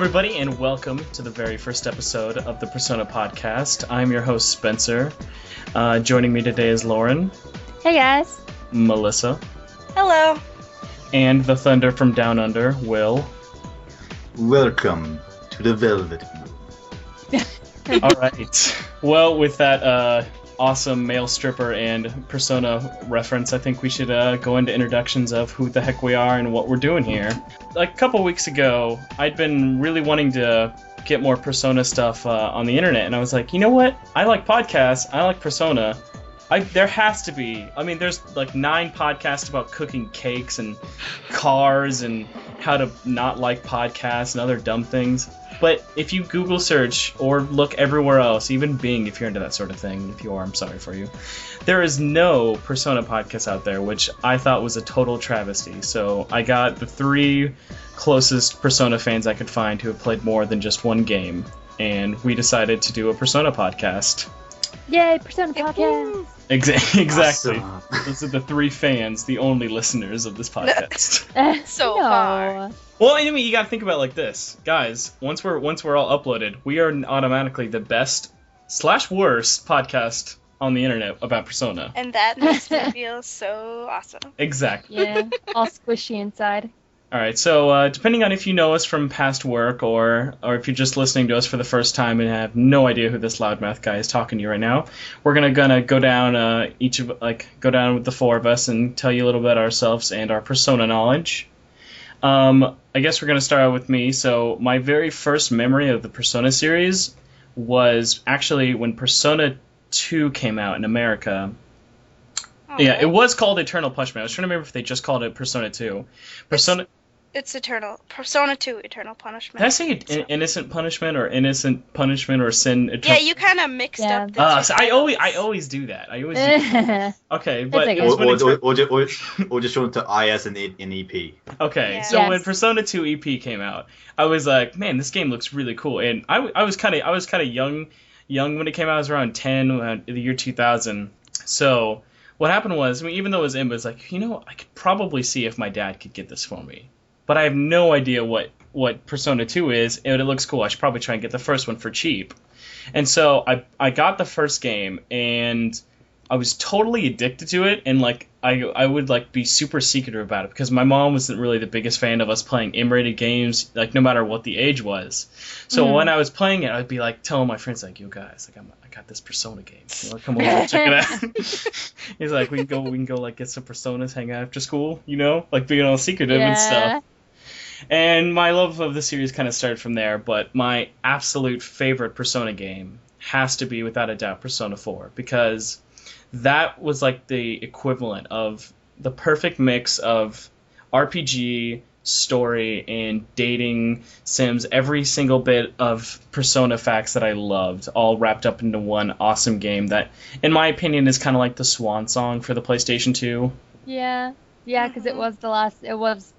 everybody, and welcome to the very first episode of the Persona Podcast. I'm your host, Spencer. Joining me today is Lauren. Hey, guys. Melissa. Hello. And the Thunder from Down Under, Will. Welcome to the Velvet Moon. Alright. Well, with that awesome male stripper and Persona reference, I think we should go into introductions of who the heck we are and what we're doing here. Like a couple weeks ago, I'd been really wanting to get more Persona stuff on the internet, and I was like, you know what? I like podcasts, I like Persona. There has to be. I mean, there's like 9 podcasts about cooking cakes and cars and how to not like podcasts and other dumb things. But if you Google search or look everywhere else, even Bing, if you're into that sort of thing, if you are, I'm sorry for you, there is no Persona podcast out there, which I thought was a total travesty. So I got the 3 closest Persona fans I could find who have played more than just one game, and we decided to do a Persona podcast. Yay, Persona Podcast! Exactly. Awesome. Those are the 3 fans, the only listeners of this podcast. So far. Well, I mean, you gotta think about it like this, guys. Once we're all uploaded, we are automatically the best/worst podcast on the internet about Persona. And that makes me feel so awesome. Exactly. Yeah, all squishy inside. All right. So, depending on if you know us from past work or if you're just listening to us for the first time and have no idea who this loudmouth guy is talking to you right now, we're gonna go down go down with the 4 of us and tell you a little bit about ourselves and our Persona knowledge. I guess we're going to start out with me. So my very first memory of the Persona series was actually when Persona 2 came out in America. Okay. Yeah, it was called Eternal Punishment. I was trying to remember if they just called it Persona 2. It's Eternal. Persona 2, Eternal Punishment. Did I say Innocent Punishment or Sin? Yeah, you kind of mixed up the so I always do that. I always do that. Okay, but okay. it was when Or just show it to IS and EP. Okay, Yeah. so Yes. when Persona 2 EP came out, I was like, man, this game looks really cool. And I was kind of young when it came out. I was around 10 in the year 2000. So what happened was, I mean, even though it was in, but it was like, I could probably see if my dad could get this for me. But I have no idea what Persona 2 is, and it looks cool. I should probably try and get the first one for cheap. And so I got the first game, and I was totally addicted to it, and I would be super secretive about it because my mom wasn't really the biggest fan of us playing M-rated games, no matter what the age was. So when I was playing it, I'd be telling my friends yo guys, I got this Persona game. Come over and check it out. He's like, we can go get some Personas, hang out after school, being all secretive and stuff. And my love of the series kind of started from there, but my absolute favorite Persona game has to be, without a doubt, Persona 4, because that was the equivalent of the perfect mix of RPG, story, and dating sims, every single bit of Persona facts that I loved, all wrapped up into one awesome game that, in my opinion, is kind of like the swan song for the PlayStation 2. Yeah, because it was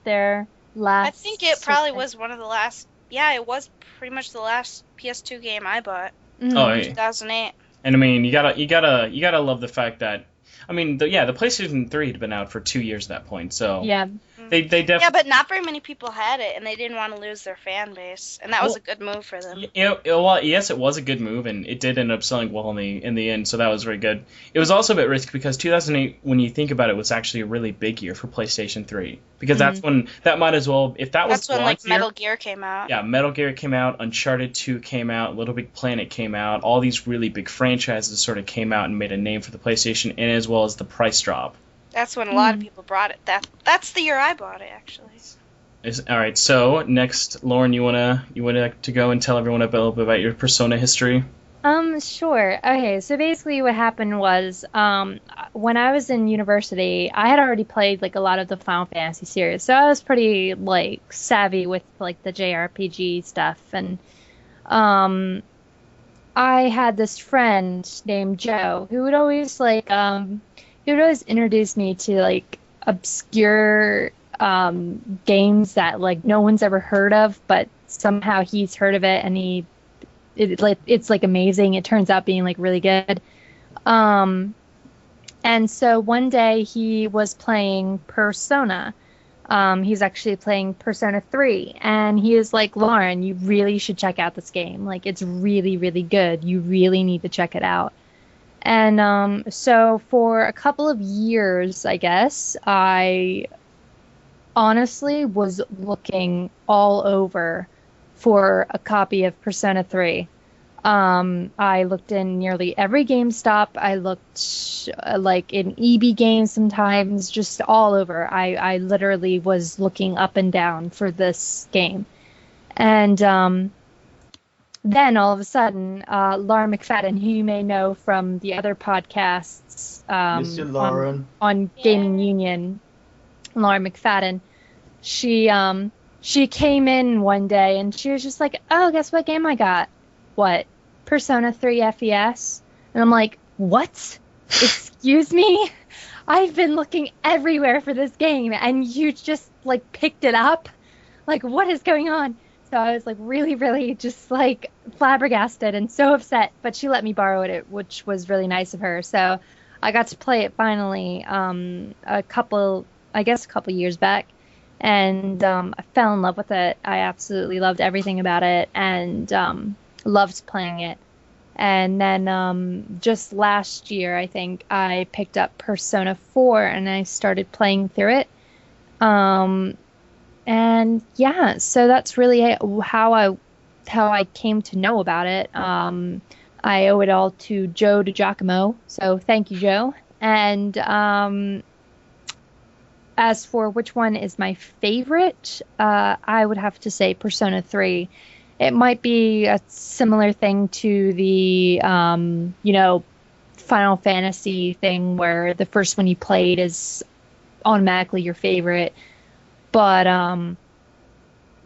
their last. I think it probably was one of the last. Yeah, it was pretty much the last PS2 game I bought. Mm-hmm. Oh, in 2008. And I mean, you gotta love the fact that, I mean, the PlayStation 3 had been out for 2 years at that point, so Yeah. they definitely. Yeah, but not very many people had it, and they didn't want to lose their fan base, and that was a good move for them. Well, yes, it was a good move, and it did end up selling well in the end, so that was very good. It was also a bit risky because 2008, when you think about it, was actually a really big year for PlayStation 3, because that's when that might as well, if that was That's when launch Metal year, Gear came out. Yeah, Metal Gear came out, Uncharted 2 came out, Little Big Planet came out, all these really big franchises sort of came out and made a name for the PlayStation, and as well as the price drop. That's when a lot of people bought it. That's the year I bought it, actually. All right, so next, Lauren, you wanna to go and tell everyone a little bit about your Persona history? Sure. Okay, so basically what happened was, when I was in university, I had already played a lot of the Final Fantasy series, so I was pretty savvy with the JRPG stuff, and I had this friend named Joe who would always introduce me to obscure games that no one's ever heard of, but somehow he's heard of it, and it's amazing. It turns out being really good. And so one day he was playing Persona, He's actually playing Persona 3, and he is like, Lauren, you really should check out this game. Like, it's really, really good. You really need to check it out. And so for a couple of years, I guess, I honestly was looking all over for a copy of Persona 3. I looked in nearly every GameStop. I looked like in EB Games sometimes, just all over. I literally was looking up and down for this game. And then all of a sudden, Laura McFadden, who you may know from the other podcasts Mr. Lauren. on Gaming Union, Laura McFadden, she came in one day and she was just like, oh, guess what game I got? What? Persona 3 FES? And I'm like, what? Excuse me? I've been looking everywhere for this game and you just like picked it up? Like, what is going on? So I was like really, really just like flabbergasted and so upset, but she let me borrow it, which was really nice of her. So I got to play it finally a couple years back, and I fell in love with it. I absolutely loved everything about it and loved playing it. And then just last year, I think, I picked up Persona 4 and I started playing through it. And yeah, so that's really how I came to know about it. I owe it all to Joe DiGiacomo, so thank you, Joe. And as for which one is my favorite, I would have to say Persona 3. It might be a similar thing to the, Final Fantasy thing where the first one you played is automatically your favorite. But,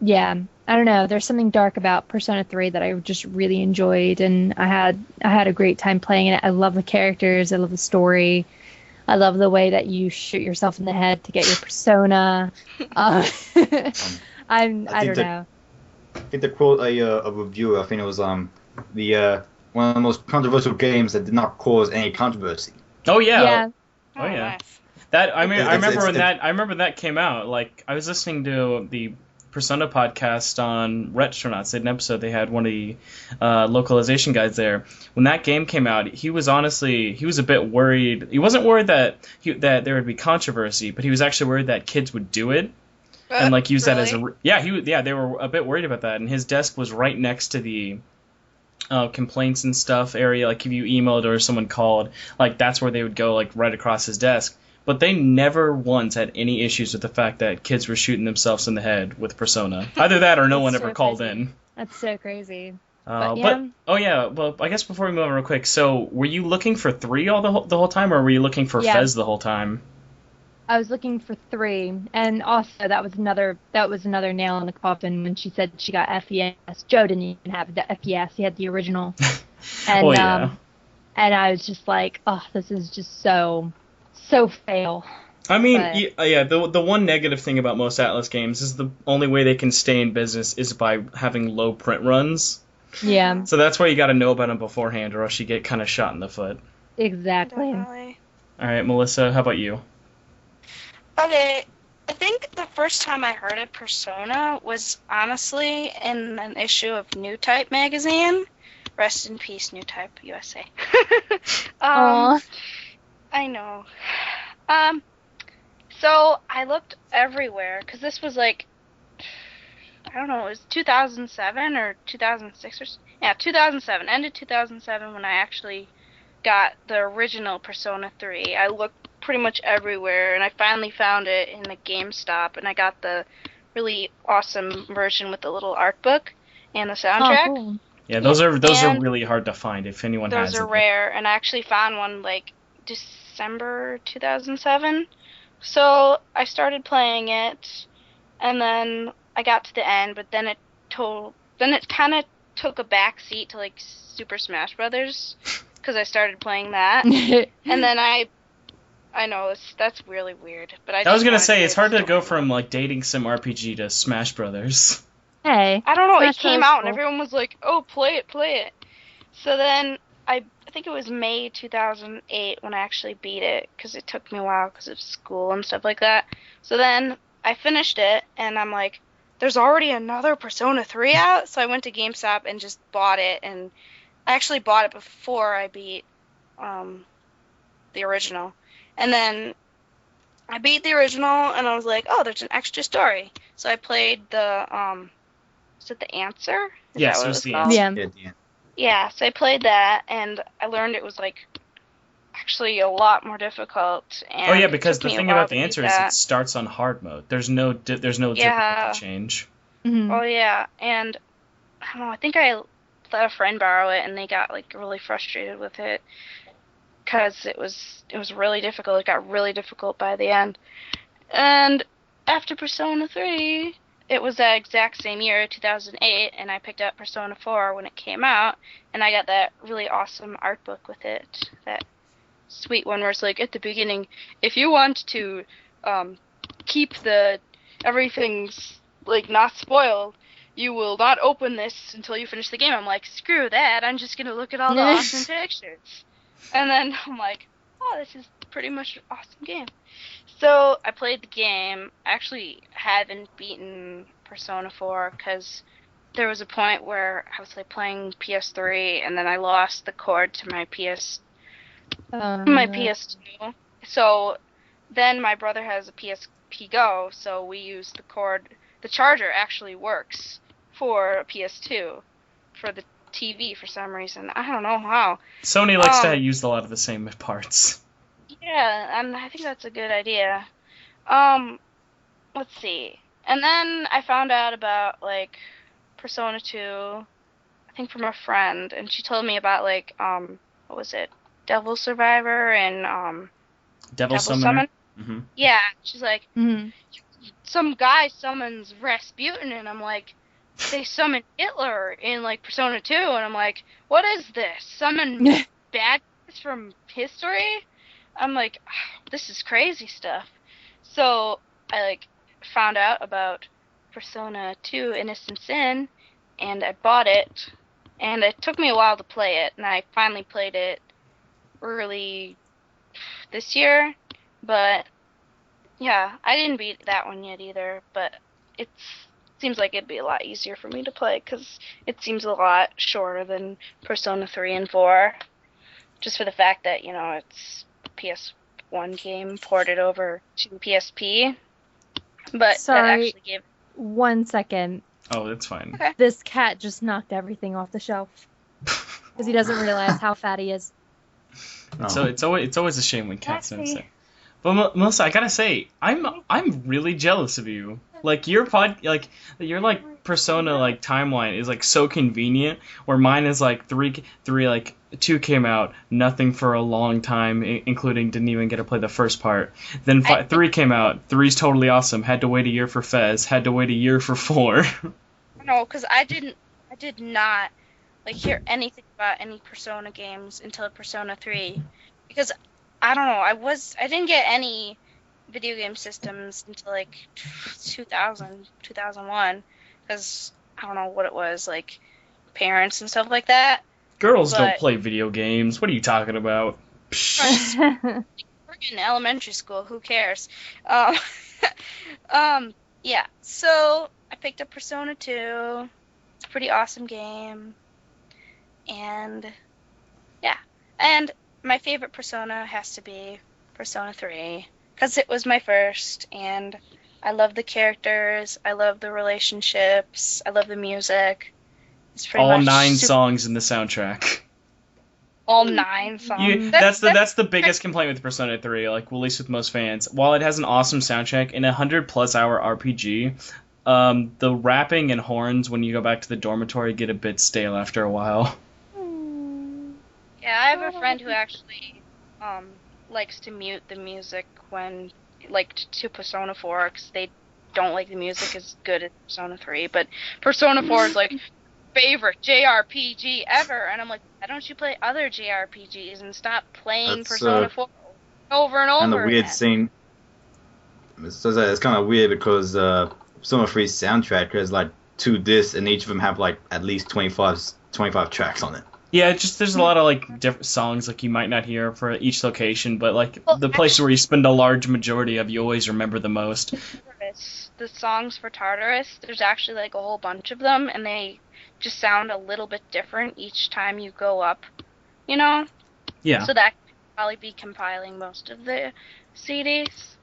yeah, I don't know. There's something dark about Persona 3 that I just really enjoyed, and I had a great time playing it. I love the characters. I love the story. I love the way that you shoot yourself in the head to get your persona. I don't know. I think to quote a reviewer, I think it was the one of the most controversial games that did not cause any controversy. Oh yeah. Yeah. Oh yeah. Nice. That I remember when that came out. Like I was listening to the Persona podcast on Retronauts. They did an episode. They had one of the localization guys there. When that game came out, he was a bit worried. He wasn't worried that there would be controversy, but he was actually worried that kids would do it and like use that as a they were a bit worried about that. And his desk was right next to the complaints and stuff area. Like if you emailed or someone called, like that's where they would go, like right across his desk. But they never once had any issues with the fact that kids were shooting themselves in the head with Persona. Either that or no one ever called in. That's so crazy. Well, I guess before we move on real quick, so were you looking for 3 the whole time, or were you looking for Fez the whole time? I was looking for 3, and also that was another nail in the coffin when she said she got FES. Joe didn't even have the FES; he had the original. And and I was just like, oh, this is just so fail. I mean, the one negative thing about most Atlas games is the only way they can stay in business is by having low print runs. Yeah. So that's why you got to know about them beforehand, or else you get kind of shot in the foot. Exactly. Definitely. All right, Melissa, how about you? Okay, I think the first time I heard of Persona was honestly in an issue of New Type magazine. Rest in peace, New Type USA. Aww. I know. So I looked everywhere because this was like, I don't know, it was 2007 or 2006 or 2007, end of 2007 when I actually got the original Persona 3. I looked pretty much everywhere and I finally found it in the GameStop, and I got the really awesome version with the little art book and the soundtrack. Oh, cool. Yeah, those are really hard to find if anyone has them. it. Those are rare, and I actually found one like December 2007. So I started playing it, and then I got to the end, but then it kind of took a back seat to like Super Smash Brothers because I started playing that, and then I know that's really weird, but I was gonna say it's hard to go from like dating sim RPG to Smash Brothers. Hey, I don't know. Smash It came Brothers out cool. and everyone was like, "Oh, play it." So then I think it was May 2008 when I actually beat it because it took me a while because of school and stuff like that. So then I finished it, and I'm like, there's already another Persona 3 out? So I went to GameStop and just bought it, and I actually bought it before I beat the original. And then I beat the original, and I was like, oh, there's an extra story. So I played the, is it The Answer? Is Yes, that what it it was was The called? Answer. Yeah. Yeah, so I played that, and I learned it was, like, actually a lot more difficult. And Oh yeah, it because took the me a thing while about to The beat Answer is that. it starts on hard mode. There's no difficulty Yeah. change. Mhm. Oh, yeah, and I don't know, I think I let a friend borrow it, and they got, like, really frustrated with it, because it was really difficult. It got really difficult by the end. And after Persona 3, it was that exact same year, 2008, and I picked up Persona 4 when it came out, and I got that really awesome art book with it. That sweet one where it's like, at the beginning, if you want to keep everything's, like, not spoiled, you will not open this until you finish the game. I'm like, screw that, I'm just gonna look at all the awesome pictures. And then I'm like, oh, this is pretty much an awesome game. So I played the game. I actually haven't beaten Persona 4 because there was a point where I was like playing PS3 and then I lost the cord to my PS2. So then my brother has a PSP Go, so we use the cord. The charger actually works for PS2 for the TV for some reason. I don't know how. Sony likes to use a lot of the same parts. Yeah, and I think that's a good idea. Let's see. And then I found out about, like, Persona 2, I think from a friend, and she told me about, like, what was it? Devil Survivor and, Devil Summoner? Mm-hmm. Yeah, she's like, Mhm. some guy summons Rasputin, and I'm like, they summon Hitler in, like, Persona 2, and I'm like, what is this? Summon bad guys from history? I'm like, this is crazy stuff. So I, like, found out about Persona 2 Innocent Sin, and I bought it, and it took me a while to play it, and I finally played it early this year, but yeah, I didn't beat that one yet either, but it seems like it'd be a lot easier for me to play, because it seems a lot shorter than Persona 3 and 4, just for the fact that, you know, it's a PS1 game ported over to PSP, but Sorry. that actually gave... 1 second. Oh, that's fine. Okay. This cat just knocked everything off the shelf because he doesn't realize how fat he is. So it's always a shame when cats don't Taxi. say. But Melissa, I gotta say, I'm really jealous of you. Like your Persona like timeline is like so convenient. Where mine is like three like 2 came out, nothing for a long time, including didn't even get to play the first part. Then 3 came out, 3's totally awesome. Had to wait a year for Fez. Had to wait a year for 4. No, because I did not like hear anything about any Persona games until Persona 3, because I don't know, I didn't get any video game systems until like 2000, 2001, because I don't know what it was, like parents and stuff like that. Girls don't But- play video games. What are you talking about? We're in elementary school. Who cares? Yeah. So I picked up Persona 2. It's a pretty awesome game, and yeah. And my favorite Persona has to be Persona 3 because it was my first, and I love the characters. I love the relationships. I love the music. It's pretty All much 9 super- songs in the soundtrack. All 9 songs. That's the biggest complaint with Persona 3, like at least with most fans. While it has an awesome soundtrack and a 100+ hour RPG, the rapping and horns when you go back to the dormitory get a bit stale after a while. Yeah, I have a friend who actually likes to mute the music when, like, to Persona 4, because they don't like the music as good as Persona 3, but Persona 4 is, like, favorite JRPG ever, and I'm like, why don't you play other JRPGs and stop playing That's, Persona 4 over and over And the weird again? scene. It's kind of weird because Persona 3's soundtrack has like 2 discs, and each of them have like at least 25 tracks on it. Yeah, there's a lot of like different songs like you might not hear for each location, but like Well, the places where you spend a large majority of, you always remember the most. the songs for Tartarus, there's actually like a whole bunch of them, and they just sound a little bit different each time you go up, you know? Yeah. So that could probably be compiling most of the CDs.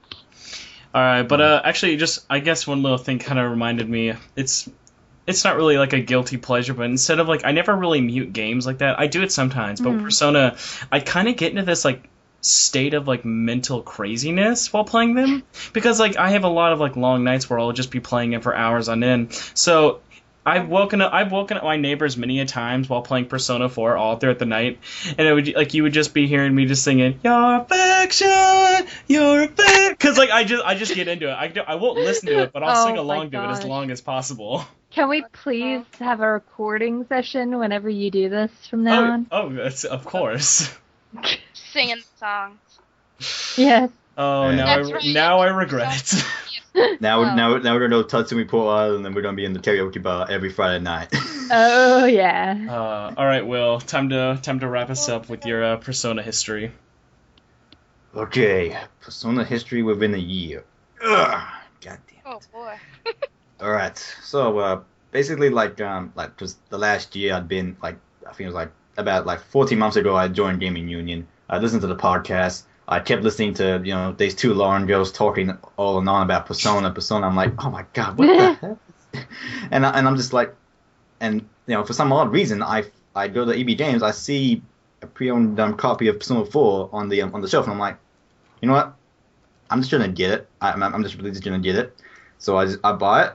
All right, but actually, just I guess one little thing kind of reminded me. It's not really like a guilty pleasure, but instead of like I never really mute games like that. I do it sometimes, but Persona, I kind of get into this like state of like mental craziness while playing them because like I have a lot of like long nights where I'll just be playing it for hours on end. So I've woken up my neighbors many a times while playing Persona 4 all throughout the night, and it would like you would just be hearing me just singing your affection, because like I just get into it. I won't listen to it, but I'll sing along to it as long as possible. Can we please have a recording session whenever you do this from now on? Oh, that's, of course. Singing the songs. Yes. Oh, Yeah. now I regret. Now we're gonna go to Tatsumi Port Island, and we're gonna be in the karaoke bar every Friday night. Oh yeah. All right, Will. Time to wrap us up with your Persona history. Okay, Persona history within a year. Ugh, God damn. Oh boy. All right, so basically like just the last year I'd been like I think it was like about like 14 months ago I joined Gaming Union. I listened to the podcast. I kept listening to these two Lauren girls talking all and on about Persona. I'm like, oh my god, what the heck? And I'm just like, and for some odd reason I go to EB Games, I see a pre-owned copy of Persona 4 on the shelf, and I'm like, you know what? I'm just gonna get it. I'm just really just gonna get it. So I buy it.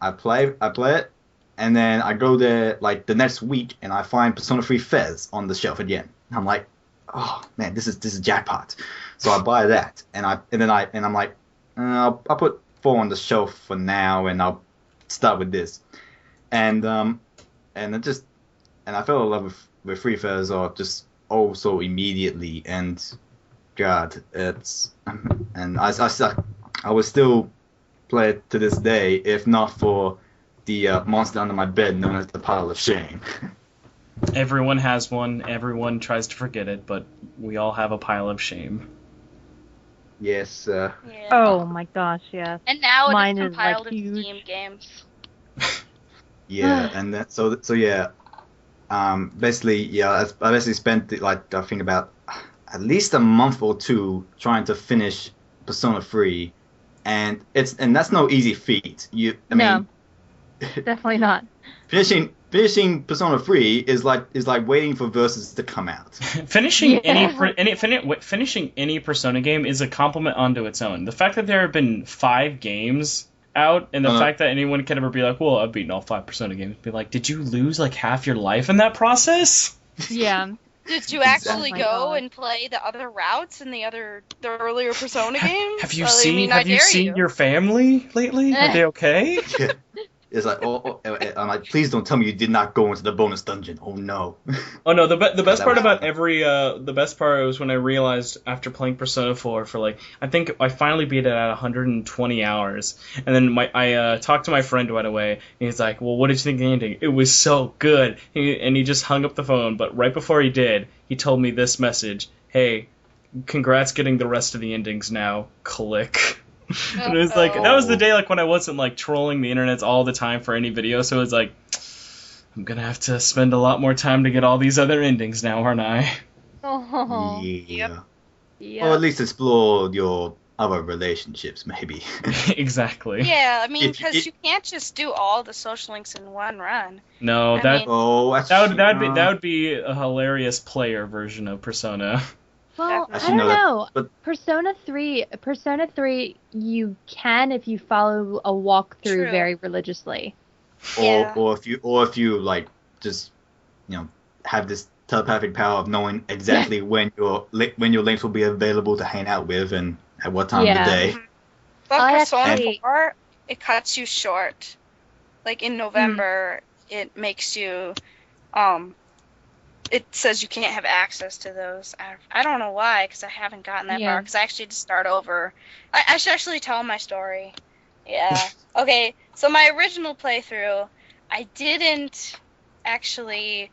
I play it, and then I go there like the next week, and I find Persona 3 Fez on the shelf again. And I'm like, oh man, this is jackpot. So I buy that, and I'm like, I'll put 4 on the shelf for now, and I'll start with this. And I fell in love with 3 Fez just so immediately, and God, and I would still play it to this day if not for the monster under my bed known as the pile of shame. Everyone has one. Everyone tries to forget it, but we all have a pile of shame. Yes. Yeah. Oh my gosh, yes. And now Mine it is is, like, compiled in huge. Steam games. Yeah, and that, so yeah. Basically, yeah. I basically spent I think about at least a month or two trying to finish Persona 3, and that's no easy feat. I mean, definitely not. Finishing Persona 3 is like waiting for verses to come out. Finishing any Persona game is a compliment unto its own. The fact that there have been 5 games out, and the fact that anyone can ever be like, well, I've beaten all 5 Persona games, be like, did you lose like half your life in that process? Yeah. Did you actually Oh my go God. and play the other routes in the earlier Persona games? Have you Well, I mean, I seen dare you. your family lately? Are they okay? It's like, I'm like, please don't tell me you did not go into the bonus dungeon. Oh no. Oh no, the best part about the best part was when I realized after playing Persona 4 for like, I think I finally beat it at 120 hours, and then I talked to my friend right away, and he's like, well, what did you think of the ending? It was so good. And he just hung up the phone, but right before he did, he told me this message: hey, congrats getting the rest of the endings now, click. And it was like, that was the day like when I wasn't like trolling the internet all the time for any video, so it was like, I'm gonna have to spend a lot more time to get all these other endings now, aren't I? Oh. Yeah. Yeah. Or at least explore your other relationships, maybe. Exactly. Yeah, I mean, If- because if- you can't just do all the social links in one run. No, I that mean- Oh, that's that would be a hilarious player version of Persona. Well, I Actually, don't no, know. but- Persona 3, you can if you follow a walkthrough True. very religiously. Yeah. or if you like just have this telepathic power of knowing exactly when your links will be available to hang out with and at what time Yeah. of the day. But I Persona actually- 4, it cuts you short. Like in November, it makes you, it says you can't have access to those. I don't know why, because I haven't gotten that Yeah. far, because I actually had to start over. I should actually tell my story. Yeah. Okay, so my original playthrough, I didn't actually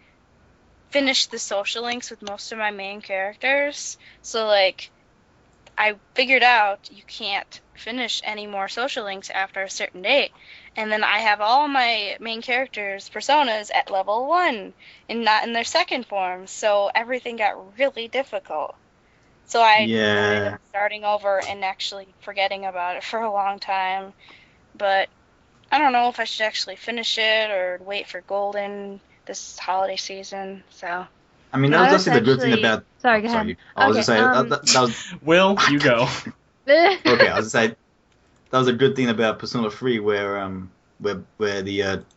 finish the social links with most of my main characters. So, like, I figured out you can't finish any more social links after a certain date. And then I have all my main characters' personas at level 1 and not in their second form, so everything got really difficult. So I ended up starting over and actually forgetting about it for a long time. But I don't know if I should actually finish it or wait for Golden this holiday season, so... I mean, that was just the good thing about... Sorry, go ahead. I was just saying, that was... Will, you go. Okay, I was just saying, that was a good thing about Persona 3, where the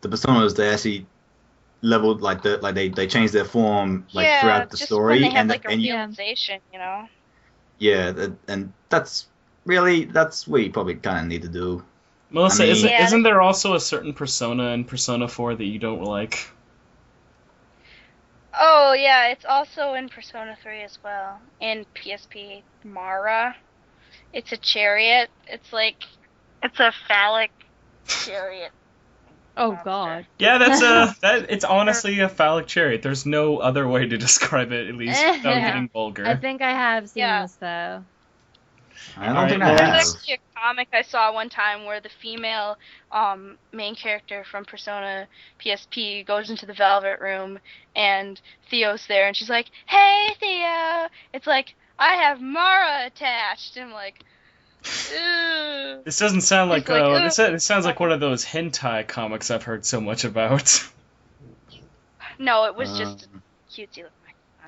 personas, they actually leveled, they changed their form throughout the story. When they have a realization, you know? Yeah, and that's what you probably kind of need to do. Melissa, isn't there also a certain persona in Persona 4 that you don't like? Oh, yeah, it's also in Persona 3 as well. In PSP, Mara. It's a chariot. It's a phallic chariot. Oh, God. Yeah, it's honestly a phallic chariot. There's no other way to describe it, at least, without getting vulgar. I think I have seen this, though. I don't think I have. There's actually a comic I saw one time where the female main character from Persona PSP goes into the Velvet Room, and Theo's there, and she's like, "Hey, Theo!" It's like, "I have Mara attached." And I'm like, "Ew." This doesn't sound like it sounds like one of those hentai comics I've heard so much about. No, it was just cutesy looking.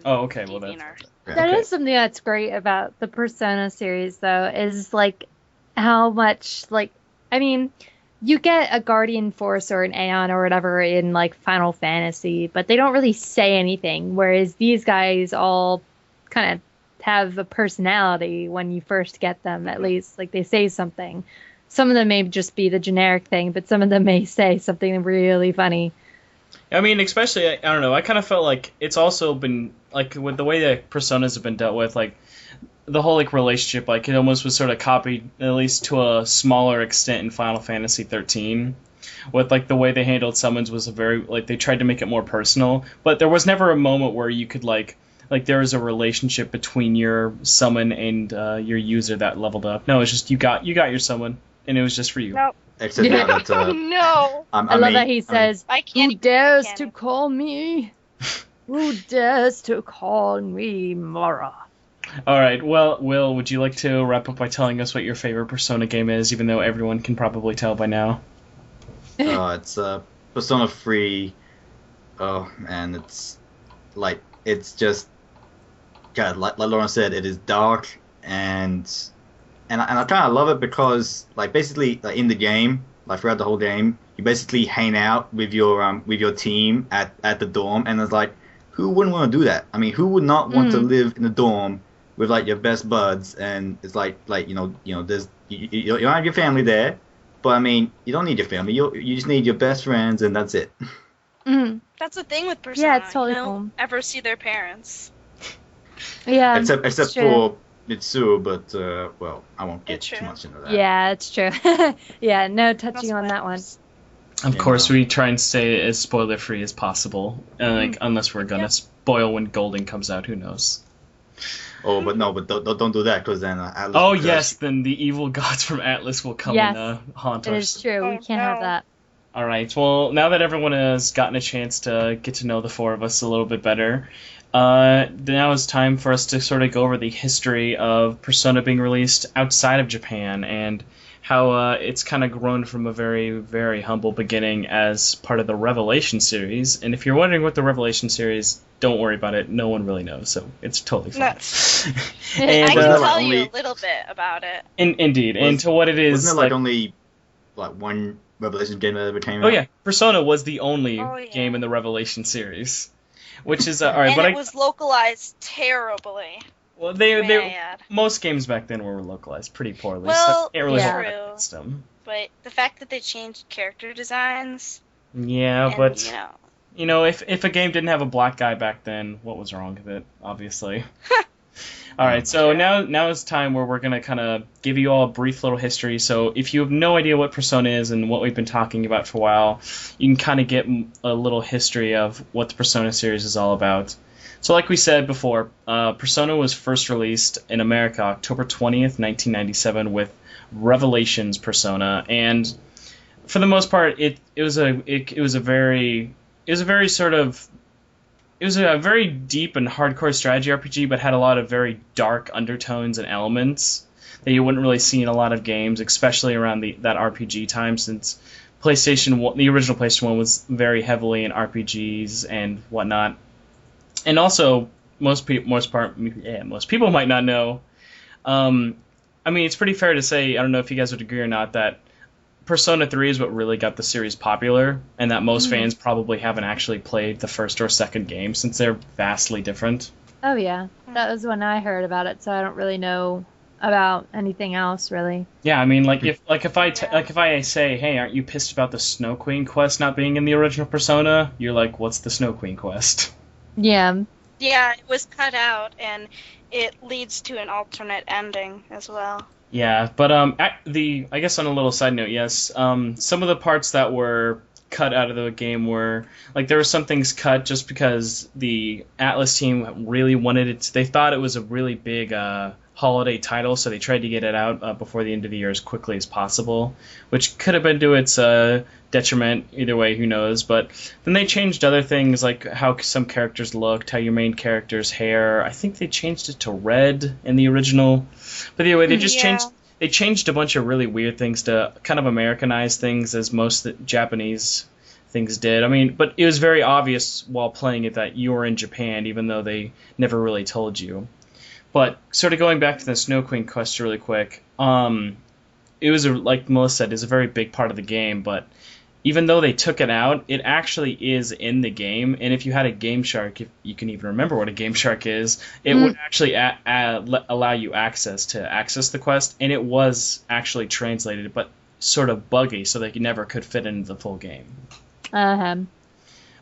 Oh, okay. Well, that is something that's great about the Persona series, though, is how much you get a Guardian Force or an Aeon or whatever in Final Fantasy, but they don't really say anything. Whereas these guys all kind of have a personality when you first get them, at least. They say something. Some of them may just be the generic thing, but some of them may say something really funny. I mean, especially, I don't know, I kind of felt like it's also been, with the way that Personas have been dealt with, the whole, relationship, it almost was sort of copied, at least to a smaller extent in Final Fantasy 13, with, the way they handled summons was they tried to make it more personal, but there was never a moment where you could, there was a relationship between your summon and your user that leveled up. No, it's just you got your summon, and it was just for you. Nope. Except now that, no. I love that he says, "Who dares to call me? Who dares to call me Mara?" All right. Well, Will, would you like to wrap up by telling us what your favorite Persona game is, even though everyone can probably tell by now? It's Persona 3. Oh man, it's just, God, like Lauren said, it is dark and I kind of love it because basically in the game, throughout the whole game, you basically hang out with your team at the dorm, and it's who wouldn't want to do that? I mean, who would not want to live in the dorm with your best buds? And it's there's you don't have your family there, but I mean, you don't need your family. You just need your best friends, and that's it. Mm. That's the thing with Persona. Yeah, it's totally you don't cool. ever see their parents. Yeah, except for Mitsu, but well, I won't get too much into that. Yeah, it's true. Yeah, no touching on that one. Of course, we try and stay as spoiler-free as possible, unless we're gonna spoil when Golden comes out. Who knows? Oh, but don't do that, because then Atlas. Oh yes, then the evil gods from Atlas will come and haunt us. It is true. We can't have that. All right. Well, now that everyone has gotten a chance to get to know the four of us a little bit better, now it's time for us to sort of go over the history of Persona being released outside of Japan and how it's kind of grown from a very, very humble beginning as part of the Revelation series. And if you're wondering what the Revelation series, don't worry about it. No one really knows, so it's totally fine. And, I can tell you a little bit about it. Indeed, and to what it is. Wasn't it only one Revelation game that ever came out? Oh yeah, Persona was the only game in the Revelation series. Which is alright, and but it was localized terribly. Well, most games back then were localized pretty poorly. Well, so can't really true. But the fact that they changed character designs. Yeah, but if a game didn't have a black guy back then, what was wrong with it? Obviously. All right, so now is time where we're gonna kind of give you all a brief little history. So if you have no idea what Persona is and what we've been talking about for a while, you can kind of get a little history of what the Persona series is all about. So like we said before, Persona was first released in America October 20th, 1997 with Revelations Persona, and for the most part it was a very deep and hardcore strategy RPG, but had a lot of very dark undertones and elements that you wouldn't really see in a lot of games, especially around that RPG time, since the original PlayStation 1 was very heavily in RPGs and whatnot. And also, most people might not know. I mean, it's pretty fair to say, I don't know if you guys would agree or not, that Persona 3 is what really got the series popular, and that most fans probably haven't actually played the first or second game, since they're vastly different. Oh yeah, that was when I heard about it, so I don't really know about anything else, really. Yeah, I mean, if I say, hey, aren't you pissed about the Snow Queen quest not being in the original Persona? You're like, what's the Snow Queen quest? Yeah. Yeah, it was cut out, and it leads to an alternate ending as well. Yeah, but I guess on a little side note, yes, some of the parts that were cut out of the game were, like, there were some things cut just because the Atlas team really wanted it. They thought it was a really big holiday title, so they tried to get it out before the end of the year as quickly as possible, which could have been to its detriment. Either way, who knows? But then they changed other things, like how some characters looked, how your main character's hair. I think they changed it to red in the original. But anyway, they just changed a bunch of really weird things to kind of Americanize things, as most Japanese things did. I mean, but it was very obvious while playing it that you were in Japan, even though they never really told you. But sort of going back to the Snow Queen quest really quick, it was, like Melissa said, is a very big part of the game, but even though they took it out, it actually is in the game, and if you had a Game Shark, if you can even remember what a Game Shark is, it would actually allow you access the quest, and it was actually translated, but sort of buggy, so they never could fit into the full game.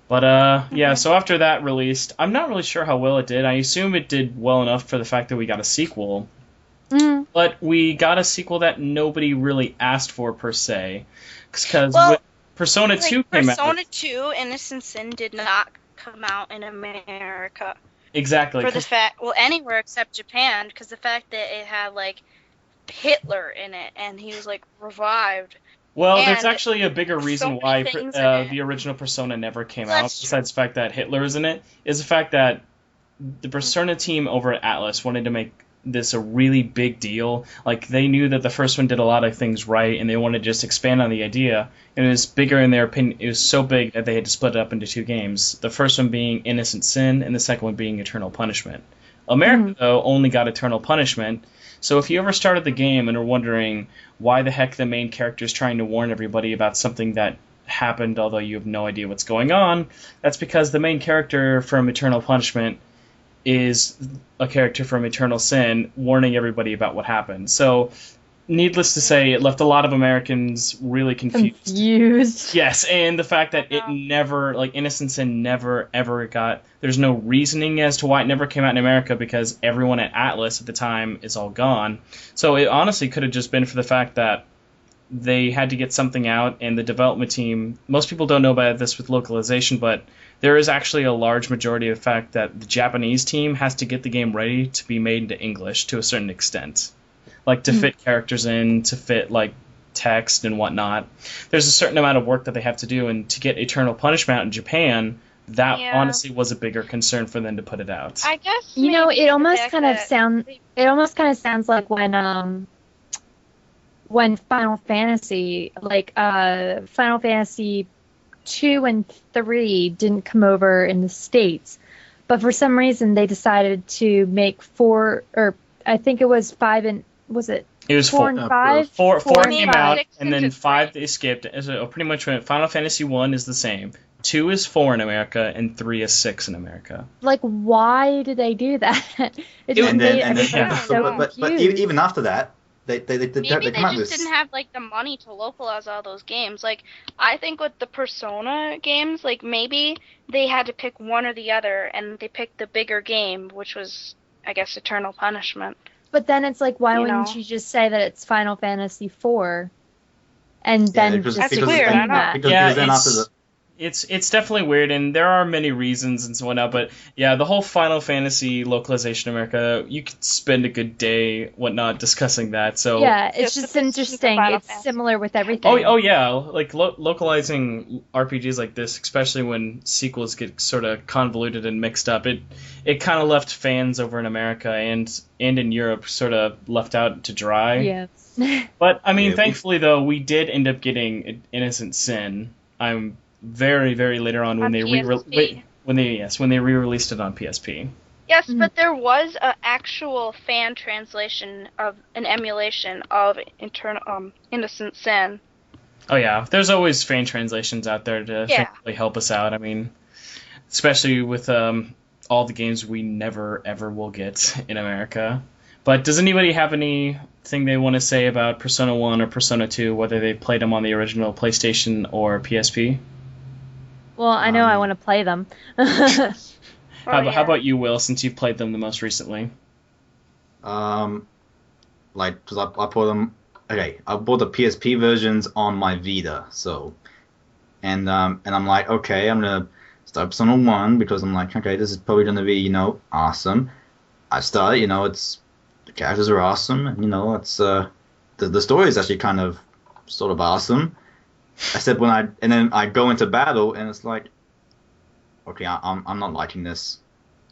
But, yeah, so after that released, I'm not really sure how well it did. I assume it did well enough for the fact that we got a sequel. But we got a sequel that nobody really asked for, per se. Because Persona 2 came out. Persona 2 Innocent Sin did not come out in America. Exactly. For the fact, anywhere except Japan, because the fact that it had, like, Hitler in it, and he was, like, revived. Well, there's actually a bigger reason why the original Persona never came out, besides the fact that Hitler is in it, is the fact that the Persona team over at Atlas wanted to make this a really big deal. Like, they knew that the first one did a lot of things right, and they wanted to just expand on the idea, and it was bigger in their opinion. It was so big that they had to split it up into two games, the first one being Innocent Sin, and the second one being Eternal Punishment. America, though, only got Eternal Punishment. So if you ever started the game and are wondering why the heck the main character is trying to warn everybody about something that happened, although you have no idea what's going on, that's because the main character from Eternal Punishment is a character from Eternal Sin warning everybody about what happened. So, needless to say, it left a lot of Americans really confused. Yes, and the fact that it never, like, Innocent Sin never, ever got... There's no reasoning as to why it never came out in America, because everyone at Atlas at the time is all gone. So it honestly could have just been for the fact that they had to get something out, and the development team... Most people don't know about this with localization, but there is actually a large majority of the fact that the Japanese team has to get the game ready to be made into English to a certain extent. Like, to fit characters in, to fit, like, text and whatnot. There's a certain amount of work that they have to do, and to get Eternal Punishment out in Japan, that honestly was a bigger concern for them to put it out. I guess, it almost kind of sounds like when Final Fantasy, Final Fantasy 2 and 3 didn't come over in the States, but for some reason they decided to make 4, or I think it was 5 and... Was it? It was 4 and 5? 4 came out, and then 5 they skipped. So pretty much Final Fantasy 1 is the same. 2 is 4 in America, and 3 is 6 in America. Like, why did they do that? But even after that, they maybe they just didn't have, like, the money to localize all those games. Like, I think with the Persona games, like, maybe they had to pick one or the other, and they picked the bigger game, which was, I guess, Eternal Punishment. But then it's like, why wouldn't you just say that it's Final Fantasy 4? And then that's weird. I know. Because then after It's definitely weird, and there are many reasons and so on. But yeah, the whole Final Fantasy localization in America, you could spend a good day, whatnot, discussing that. So Yeah, it's Just the just position for interesting. Final It's Fantasy. similar with everything. oh yeah, like localizing RPGs like this, especially when sequels get sort of convoluted and mixed up, it kind of left fans over in America and in Europe sort of left out to dry. Yes. But I mean, Yeah, thankfully though, we did end up getting Innocent Sin. I'm very, very later on when On they PSP. when they re-released it on PSP. Yes, Mhm. but there was an actual fan translation of an emulation of Innocent Sin. Oh yeah, there's always fan translations out there to Yeah. thankfully help us out. I mean, especially with all the games we never ever will get in America. But does anybody have anything they want to say about Persona 1 or Persona 2, whether they played them on the original PlayStation or PSP? Well, I know I want to play them. How about you, Will, since you've played them the most recently? Like, cause I bought them. Okay, I bought the PSP versions on my Vita, so, and I'm like, okay, I'm gonna start Persona 1 because I'm like, okay, this is probably gonna be, awesome. I start, it's the characters are awesome, and it's the story is actually kind of sort of awesome. Except and then I go into battle and it's like, okay, I'm not liking this.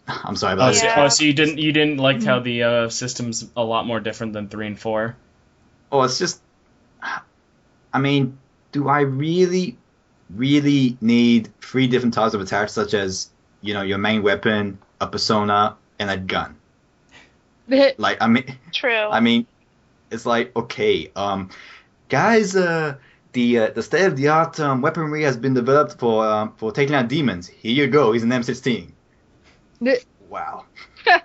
I'm sorry about this. Yeah. So you didn't like how the system's a lot more different than 3 and 4? Oh, it's just, I mean, do I really need 3 different types of attacks, such as, your main weapon, a persona, and a gun? Like, True. it's like, okay, guys, the state-of-the-art weaponry has been developed for taking out demons. Here you go. He's an M16. Wow.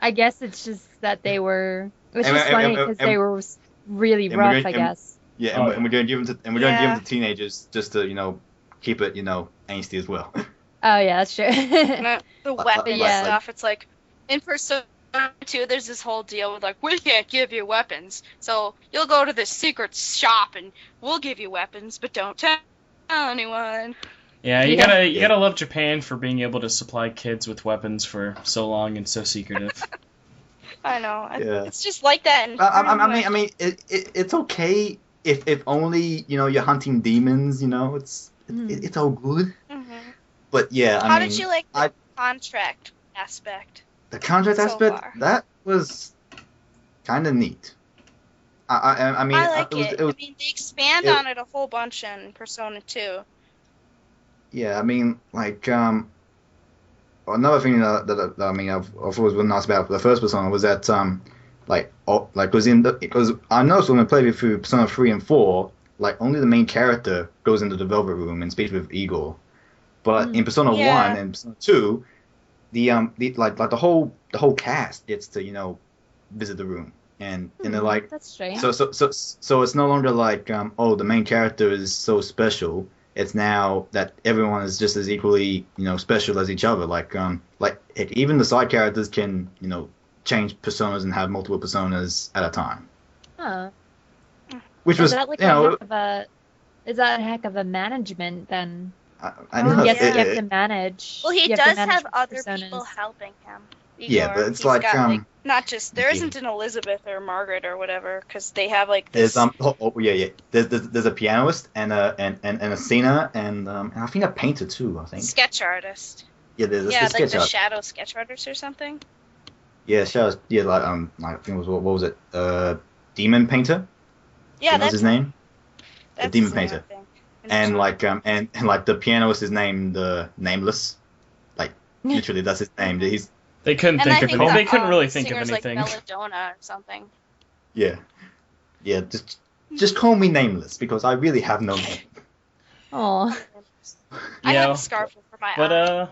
I guess it's just that they were. It's And- just and- funny and- because and- they were really and we're rough, gonna- I and- guess. Yeah, Oh, and we're gonna give them to teenagers just to keep it angsty as well. Oh yeah, that's true. The weapon yeah. stuff, it's like, in Persona 2, there's this whole deal with, like, we can't give you weapons, so you'll go to this secret shop and we'll give you weapons, but don't tell anyone. Yeah, you Yeah. gotta love Japan for being able to supply kids with weapons for so long and so secretive. I know. Yeah. It's just like that. In I mean, it's okay if only you're hunting demons. It's all good. Mhm. But yeah, How did you like the contract aspect? the contract so aspect? far? That was kind of neat. I mean, I like it it. was I mean, they expand it- on it a whole bunch in Persona 2. yeah. I mean, like another thing that I mean I've always been nice about the first Persona was that because I noticed when I played it through Persona 3 and 4, like only the main character goes into the development room and speaks with Igor. But in Persona Yeah. 1 and Persona 2, the whole cast gets to visit the room and they're like That's strange. so it's no longer like the main character is so special. It's now that everyone is just as equally special as each other. Like heck, even the side characters can change personas and have multiple personas at a time, Huh. which Is was that like is that a heck of a management then? I know Yes, yeah. you have to manage. Well, he you have to does manage have other personas. people helping him. Yeah, Igor. but it's He's like, got, not just there yeah. isn't an Elizabeth or Margaret or whatever, because they have like this. there's yeah there's a pianist and a singer and I think a painter too. I think sketch artist. yeah there's a Yeah, like sketch the art. shadow sketch artist or something. Yeah, shadows. Yeah, like I think it was what was it? Demon painter. Yeah, That was that's his name. that's Demon his name, painter. I think. And like and like the pianist is named Nameless. Like literally, that's his name. He's They couldn't And I think think of the, they couldn't really think of singer's anything. like Belladonna or something. yeah. Just call me Nameless because I really have no name. Oh, I Yeah, have a scarf for my But eye.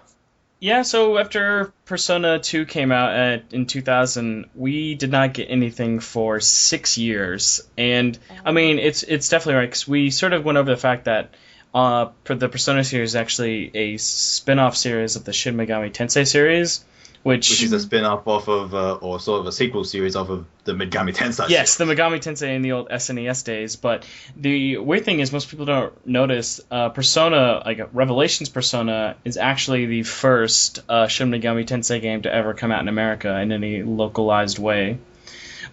yeah, so after Persona 2 came out in 2000, we did not get anything for 6 years. And I mean, it's definitely right, because we sort of went over the fact that for the Persona series is actually a spin-off series of the Shin Megami Tensei series, Which is a spin-off off of, or sort of a sequel series off of the Megami Tensei. Yes, the series. Megami Tensei in the old SNES days. But the weird thing is, most people don't notice Persona, like Revelations Persona, is actually the first Shin Megami Tensei game to ever come out in America in any localized way.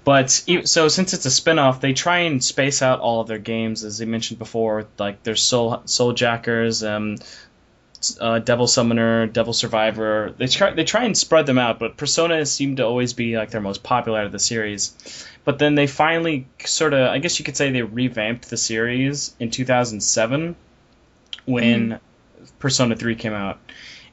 But so since it's a spin-off, they try and space out all of their games, as I mentioned before. Like there's Soul Jackers, Devil Summoner, Devil Survivor. They try and spread them out, but Persona seemed to always be like their most popular out of the series. But then they finally sort of, I guess you could say, they revamped the series in 2007 when Persona 3 came out.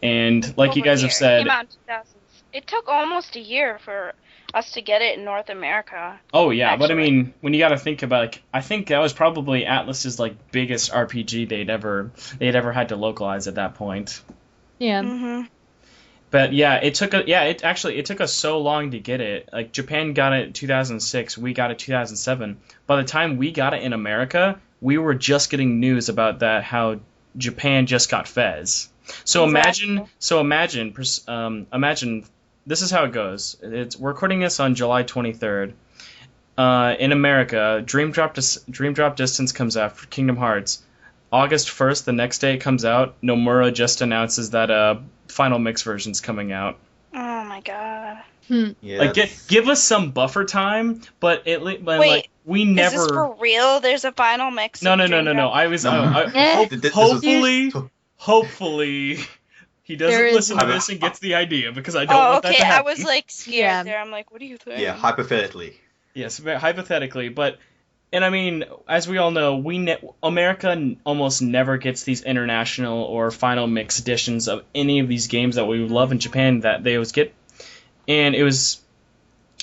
And like you guys have said, It came out in 2000. It took almost a year for us to get it in North America. oh yeah, actually. but I mean, when you got to think about, like, I think that was probably Atlus's like biggest RPG they'd ever had to localize at that point. Yeah. Mm-hmm. But yeah, it took us so long to get it. Like Japan got it in 2006, we got it 2007. By the time we got it in America, we were just getting news about that, how Japan just got Fez. So Exactly. imagine this is how it goes. We're recording this on July 23rd. In America, Dream Drop Distance comes out for Kingdom Hearts. August 1st, the next day it comes out, Nomura just announces that Final Mix version's coming out. Oh my god. Yeah, Like, that's- give us some buffer time, but Wait, like we never. Is this for real? There's a final mix. No. of Dream Drop? I was No. hopefully he There doesn't is- listen to this and gets the idea, because I don't Oh, want that okay. to I happen. was like scared Yeah. there. I'm like, what do you think? yeah, hypothetically. Yes, hypothetically, but, and I mean, as we all know, America almost never gets these international or final mix editions of any of these games that we love in Japan that they always get, and it was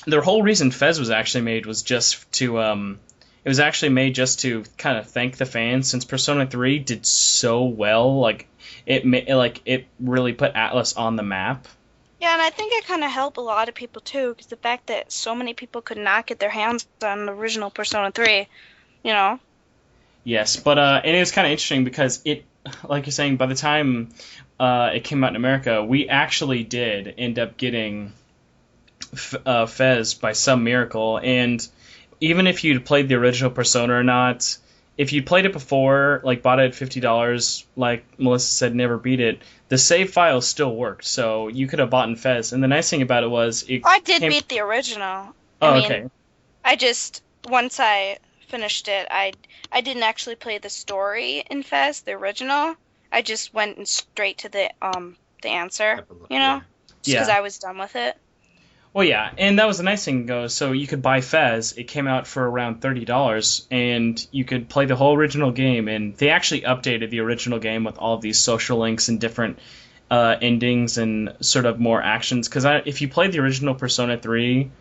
their whole reason Fez was actually made was just to it was actually made just to kind of thank the fans, since Persona 3 did so well, like it really put Atlus on the map. Yeah, and I think it kind of helped a lot of people too, because the fact that so many people could not get their hands on the original Persona 3, you know. Yes, but and it was kind of interesting because it, like you're saying, by the time it came out in America, we actually did end up getting Fez by some miracle. And even if you'd played the original Persona or not, if you played it before, like bought it at $50, like Melissa said, never beat it, the save file still worked. So you could have bought in Fez. And the nice thing about it was I did beat the original. Oh, I mean, okay. I just, once I finished it, I didn't actually play the story in Fez, the original. I just went straight to the answer, you know, just because I was done with it. Well, yeah, and that was the nice thing goes. So you could buy Fez. It came out for around $30, and you could play the whole original game. And they actually updated the original game with all of these social links and different endings and sort of more actions. Because if you played the original Persona 3,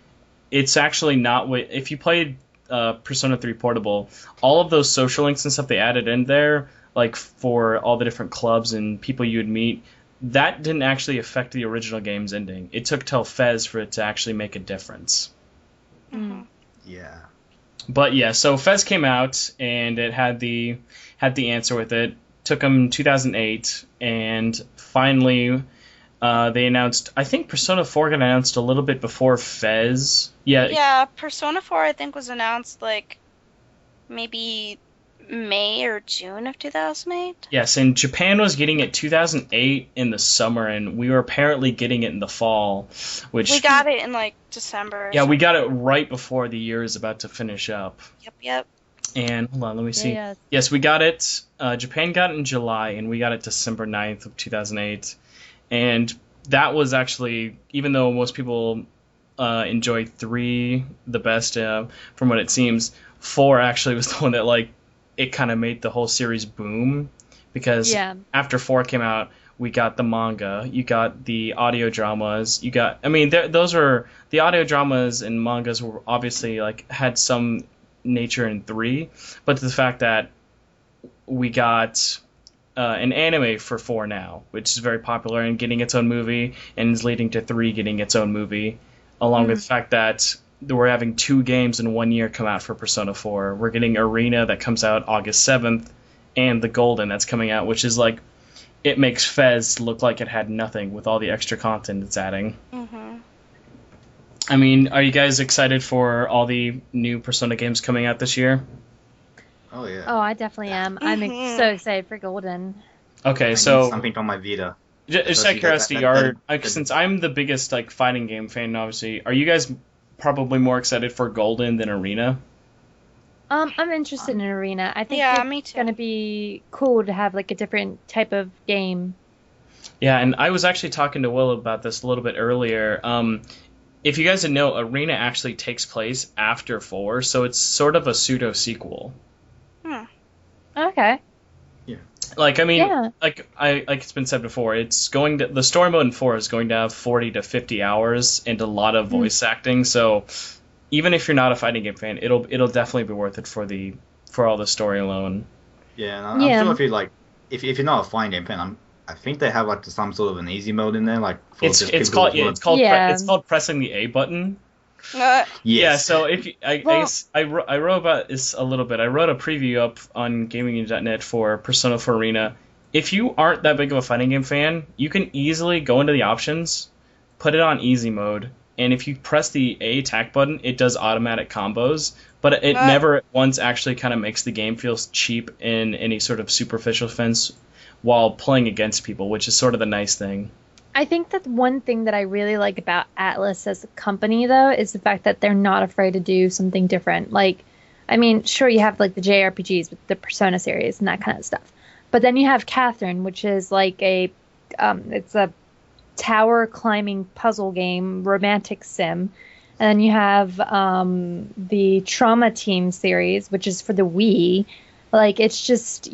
it's actually not what if you played Persona 3 Portable. All of those social links and stuff they added in there, like for all the different clubs and people you would meet, that didn't actually affect the original game's ending. It took till Fez for it to actually make a difference. Mm-hmm. Yeah. But yeah, so Fez came out and it had the answer with it. Took them 2008, and finally they announced. I think Persona 4 got announced a little bit before Fez. Yeah, Persona 4 I think was announced like maybe May or June of 2008. Yes, and Japan was getting it 2008 in the summer, and we were apparently getting it in the fall, which We got it in like December. yeah, we got it right before the year is about to finish up. Yep. And hold on, let me see. Yeah. Yes, we got it. Japan got it in July, and we got it December 9th of 2008. And that was actually, even though most people enjoyed 3 the best from what it seems, 4 actually was the one that like it kind of made the whole series boom, because after 4 came out, we got the manga, you got the audio dramas, you got, I mean, those were, the audio dramas and mangas were obviously like had some nature in 3, but the fact that we got an anime for 4 now, which is very popular and getting its own movie, and is leading to 3 getting its own movie, along with the fact that we're having 2 games in 1 year come out for Persona 4. We're getting Arena that comes out August 7th, and the Golden that's coming out, which is like, it makes Fez look like it had nothing with all the extra content it's adding. Mhm. I mean, are you guys excited for all the new Persona games coming out this year? Oh yeah. Oh, I definitely am. I'm so excited for Golden. Okay, I need so something on my Vita. just out of Especially curiosity, that- since I'm the biggest like fighting game fan, obviously, are you guys probably more excited for Golden than Arena? I'm interested in Arena. I think Yeah, it's me too. gonna be cool to have like a different type of game. Yeah, and I was actually talking to Will about this a little bit earlier. If you guys didn't know, Arena actually takes place after 4, so it's sort of a pseudo sequel. Okay. Like, I mean, Yeah. like it's been said before, the story mode in 4 is going to have 40 to 50 hours and a lot of voice acting. So even if you're not a fighting game fan, it'll definitely be worth it for all the story alone. Yeah, and I'm Yeah. sure if you like, if you're not a fighting game fan, I think they have like some sort of an easy mode in there, like for It's just it's people called who want- Yeah. it's called pressing the A button. Uh, Yeah, Yes. so if you, I Well- guess I wrote about this a little bit. I wrote a preview up on GamingNews.net for Persona 4 Arena. If you aren't that big of a fighting game fan, you can easily go into the options, put it on easy mode, and if you press the A attack button, it does automatic combos, but it Ah. never once actually kind of makes the game feel cheap in any sort of superficial sense while playing against people, which is sort of the nice thing. I think that one thing that I really like about Atlas as a company, though, is the fact that they're not afraid to do something different. Like, I mean, sure, you have like the JRPGs with the Persona series and that kind of stuff, but then you have Catherine, which is like it's a tower climbing puzzle game, romantic sim, and then you have the Trauma Team series, which is for the Wii. Like, it's just,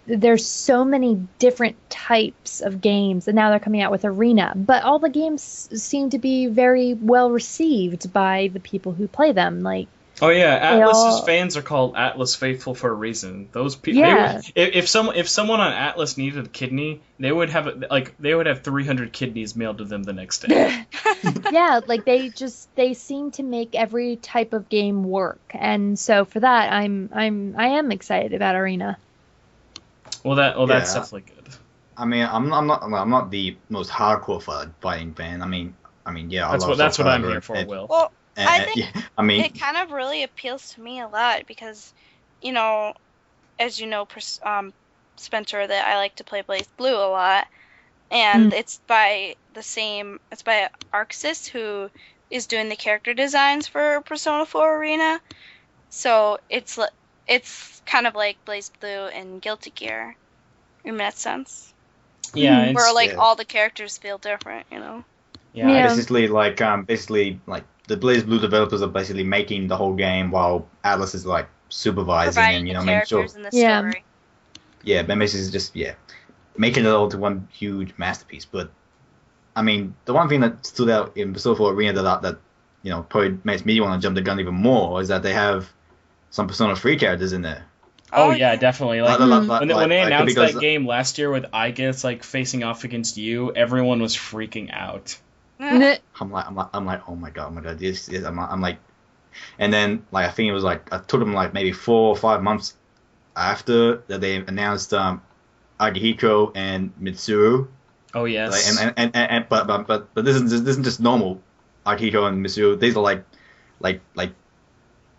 there's so many different types of games, and now they're coming out with Arena. But all the games seem to be very well received by the people who play them. Like, Oh yeah, They Atlas's all- fans are called Atlas faithful for a reason. Those people, Yeah. if someone on Atlas needed a kidney, they would have 300 kidneys mailed to them the next day. yeah, like they seem to make every type of game work, and so for that, I am excited about Arena. That's Yeah. definitely good. I mean, I'm not the most hardcore fighting fan. I mean, yeah, That's I what love Soul I'm Calibur here for, and- Will. well, and- I and- think yeah, I mean, it kind of really appeals to me a lot because, as you know, Spencer, that I like to play Blaze Blue a lot, and it's by Arxis, who is doing the character designs for Persona 4 Arena. So it's kind of like Blaze Blue and Guilty Gear in that sense, Yeah, it's, where like yeah. all the characters feel different, you know. yeah, Yeah. basically like the Blaze Blue developers are basically making the whole game while Atlas is like supervising Providing and the making sure. characters in the Yeah. story. Yeah, but basically just making it all to one huge masterpiece. But I mean, the one thing that stood out in Persona 4 Arena that probably makes me want to jump the gun even more is that they have some Persona 3 characters in there. Oh yeah, definitely. Like when they announced because- that game last year with Aigis like facing off against you, everyone was freaking out. I'm like, oh my god, this I'm like, and then like I think it was like it took them like maybe 4 or 5 months after that they announced Agihiko and Mitsuru. Oh yes. Like, but this isn't just normal Akiko and Mitsuru. These are like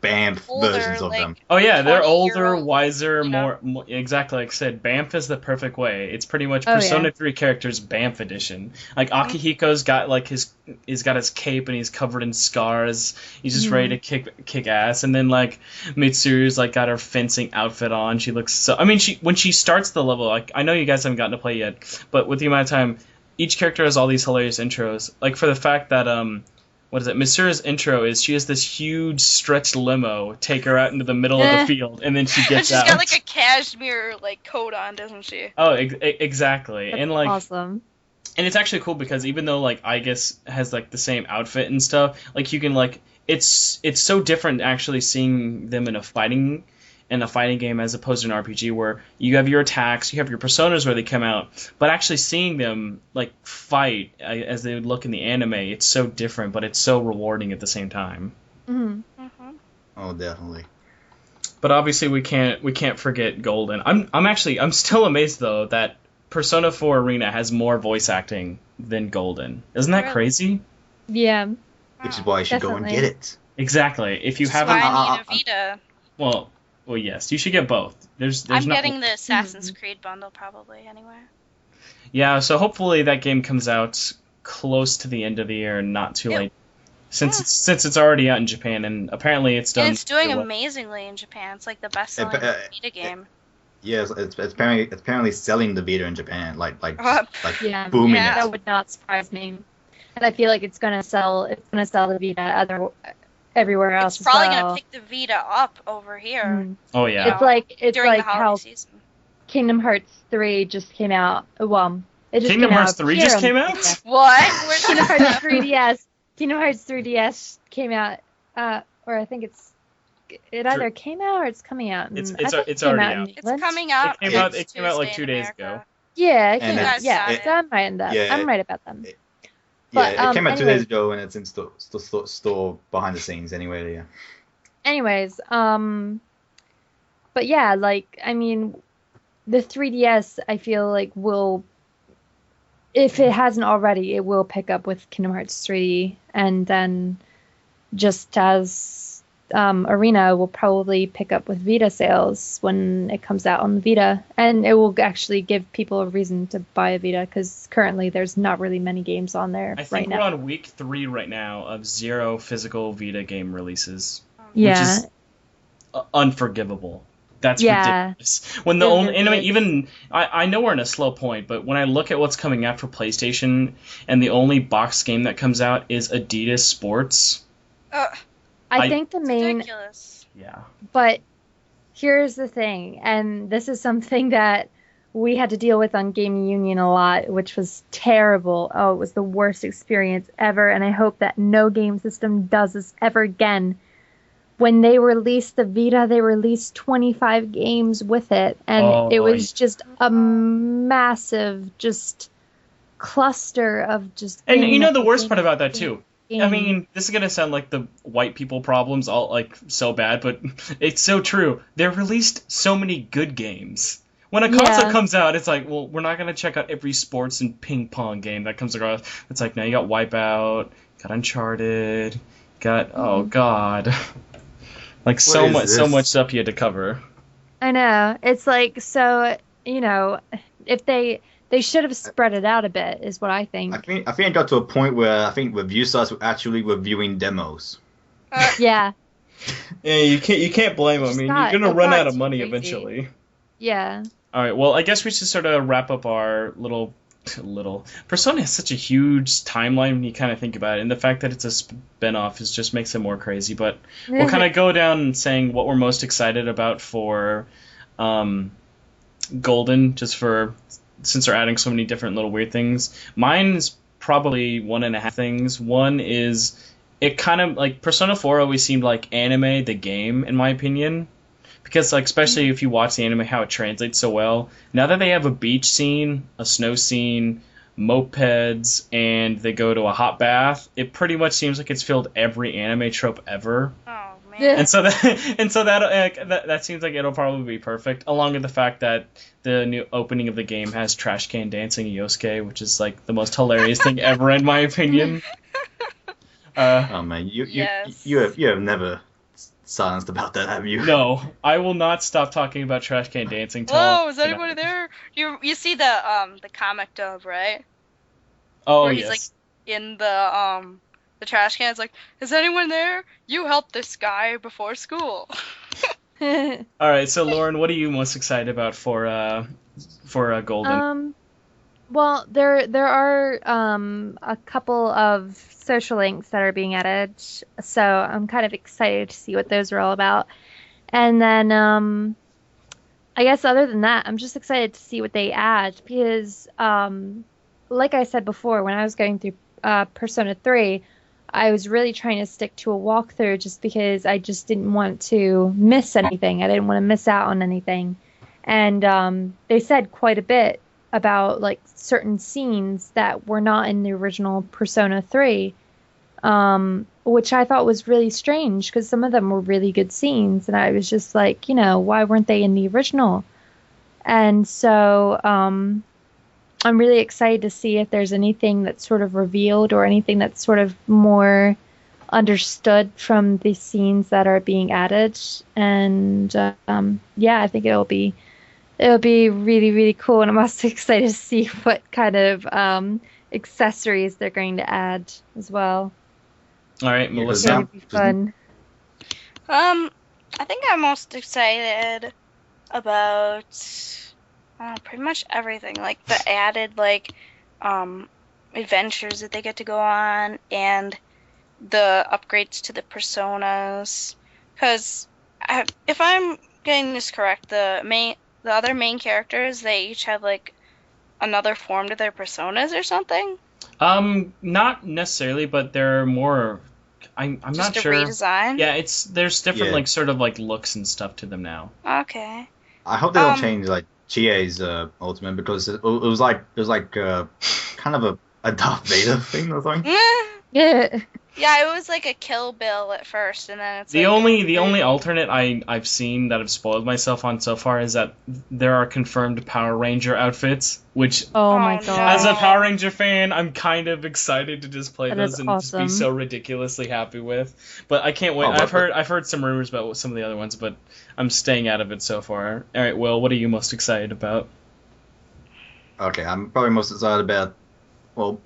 Banff Older, versions of like- them. Oh yeah, they're 20-year-old, older, wiser, you know? more exactly like I said. Banff is the perfect way. It's pretty much Oh, Persona yeah. 3 characters Banff edition. Like Akihiko's got like he's got his cape and he's covered in scars. He's just ready to kick ass. And then like Mitsuru's like got her fencing outfit on. She looks so. I mean, when she starts the level, like I know you guys haven't gotten to play yet, but with the amount of time, each character has all these hilarious intros. Like for the fact that what is it? Mitsuru's intro is she has this huge stretched limo take her out into the middle of the field, and then she gets She's out. got like a cashmere like coat on, doesn't she? Oh, exactly. That's And like, awesome. and it's actually cool because even though like Aigis has like the same outfit and stuff, like you can like it's so different actually seeing them in a fighting game as opposed to an RPG where you have your attacks, you have your personas where they come out, but actually seeing them like fight as they would look in the anime, it's so different, but it's so rewarding at the same time. Hmm. Oh, definitely. But obviously we can't forget Golden. I'm still amazed though that Persona 4 Arena has more voice acting than Golden. Isn't that Really? crazy? Yeah. Which is why you should go and get it. Exactly. If you That's haven't, why I need a Vita. well, yes, you should get both. There's I'm not, getting the Assassin's Creed bundle probably anyway. Yeah, so hopefully that game comes out close to the end of the year and not too late. Since it's already out in Japan, and apparently it's done. And it's doing well. amazingly in Japan. It's like the best-selling Vita game. Yes, it's apparently selling the Vita in Japan, like Yeah. booming. Yeah. That would not surprise me. And I feel like it's gonna sell the Vita everywhere else. It's probably as well. gonna pick the Vita up over here. Mm. Oh yeah. It's during like the holiday how season. Kingdom Hearts 3 just came out. Well, it just Kingdom came Hearts out 3 here just on came the out? Vita. What? Where's Kingdom Hearts 3DS. Kingdom Hearts 3DS came out, or I think it either came out or it's coming out. It's I think it it's came already out. in out. It's England. coming out. It came out- next it came out like Tuesday 2 in days ago. America. Yeah, it And came out. it's- Yeah, it- so I'm right in that. yeah, I'm right about them. Yeah, But, it came out 2 anyway. days ago, and it's in store behind the scenes anyway. Yeah. Anyways, but yeah, like, I mean, the 3DS, I feel like will, if it hasn't already, it will pick up with Kingdom Hearts 3, and then just as Arena will probably pick up with Vita sales when it comes out on the Vita, and it will actually give people a reason to buy a Vita, because currently there's not really many games on there I think right we're now. on week 3 right now of 0 physical Vita game releases. Yeah. Which is unforgivable. That's Yeah. ridiculous. When the It only, really and I mean, is. even I know we're in a slow point, but when I look at what's coming out for PlayStation, and the only box game that comes out is Adidas Sports. I think the main Ridiculous. Yeah. But here's the thing, and this is something that we had to deal with on Gaming Union a lot, which was terrible. Oh, it was the worst experience ever, and I hope that no game system does this ever again. When they released the Vita, they released 25 games with it, and it was just a massive just cluster of just And you game know the after worst game part about after that too. game. I mean, this is gonna sound like the white people problems, all like so bad, but it's so true. They released so many good games. When a console Yeah. comes out, it's like, well, we're not gonna check out every sports and ping pong game that comes across. It's like, now you got Wipeout, got Uncharted, got oh god, like so is so this? much stuff you had to cover. I know. It's like, so, you know, if they should have spread it out a bit, is what I think. I think it got to a point where I think review sites were actually reviewing demos. Yeah. Yeah, you can't blame them. I It's mean, not- you're gonna it run out got of money crazy. eventually. Yeah. All right, well, I guess we should sort of wrap up our little. Persona has such a huge timeline when you kind of think about it, and the fact that it's a spin-off just makes it more crazy. But we'll kind of go down saying what we're most excited about for Golden, just for since they're adding so many different little weird things. Mine's probably 1.5 things. One is it kind of like Persona 4 always seemed like anime the game, in my opinion. Because, like, especially if you watch the anime, how it translates so well. Now that they have a beach scene, a snow scene, mopeds, and they go to a hot bath, it pretty much seems like it's filled every anime trope ever. Oh man. Yeah. And so that seems like it'll probably be perfect. Along with the fact that the new opening of the game has trash can dancing Yosuke, which is like the most hilarious thing ever, in my opinion. Oh man, you Yes. have never silenced about that, have you? No, I will not stop talking about trash can dancing. Till Whoa, is anybody there? You see the comic dub, right? Oh Where he's, yes. like, in the trash can. It's like, is anyone there? You helped this guy before school. All right, so Lauren, what are you most excited about for Golden? Well, there are a couple of social links that are being added, so I'm kind of excited to see what those are all about. And then I guess other than that, I'm just excited to see what they add because, like I said before, when I was going through Persona 3, I was really trying to stick to a walkthrough just because I just didn't want to miss anything. I didn't want to miss out on anything. And they said quite a bit about like certain scenes that were not in the original Persona 3, which I thought was really strange because some of them were really good scenes, and I was just like, why weren't they in the original? And so I'm really excited to see if there's anything that's sort of revealed or anything that's sort of more understood from the scenes that are being added. And yeah, I think it'll be really, really cool. And I'm also excited to see what kind of accessories they're going to add as well. All right, Yeah, 'cause It's Melissa. going to be fun. I think I'm most excited about pretty much everything, like the added adventures that they get to go on and the upgrades to the personas. Because if I'm getting this correct, the other main characters, they each have like another form to their personas or something. Not necessarily, but they're more. I'm Just not a sure. redesign. Yeah, there's different Yeah. like sort of like looks and stuff to them now. Okay. I hope they don't change like Chie's ultimate, because it was like kind of a Darth Vader thing or something. Yeah. Yeah, it was like a Kill Bill at first, and then it's The like, only alternate I've seen that I've spoiled myself on so far is that there are confirmed Power Ranger outfits, which Oh my no. god. as a Power Ranger fan, I'm kind of excited to just play That those is and just be awesome. so ridiculously happy with. But I can't wait. Oh, but- I've heard some rumors about some of the other ones, but I'm staying out of it so far. All right, Will, what are you most excited about? Okay, I'm probably most excited about. Well,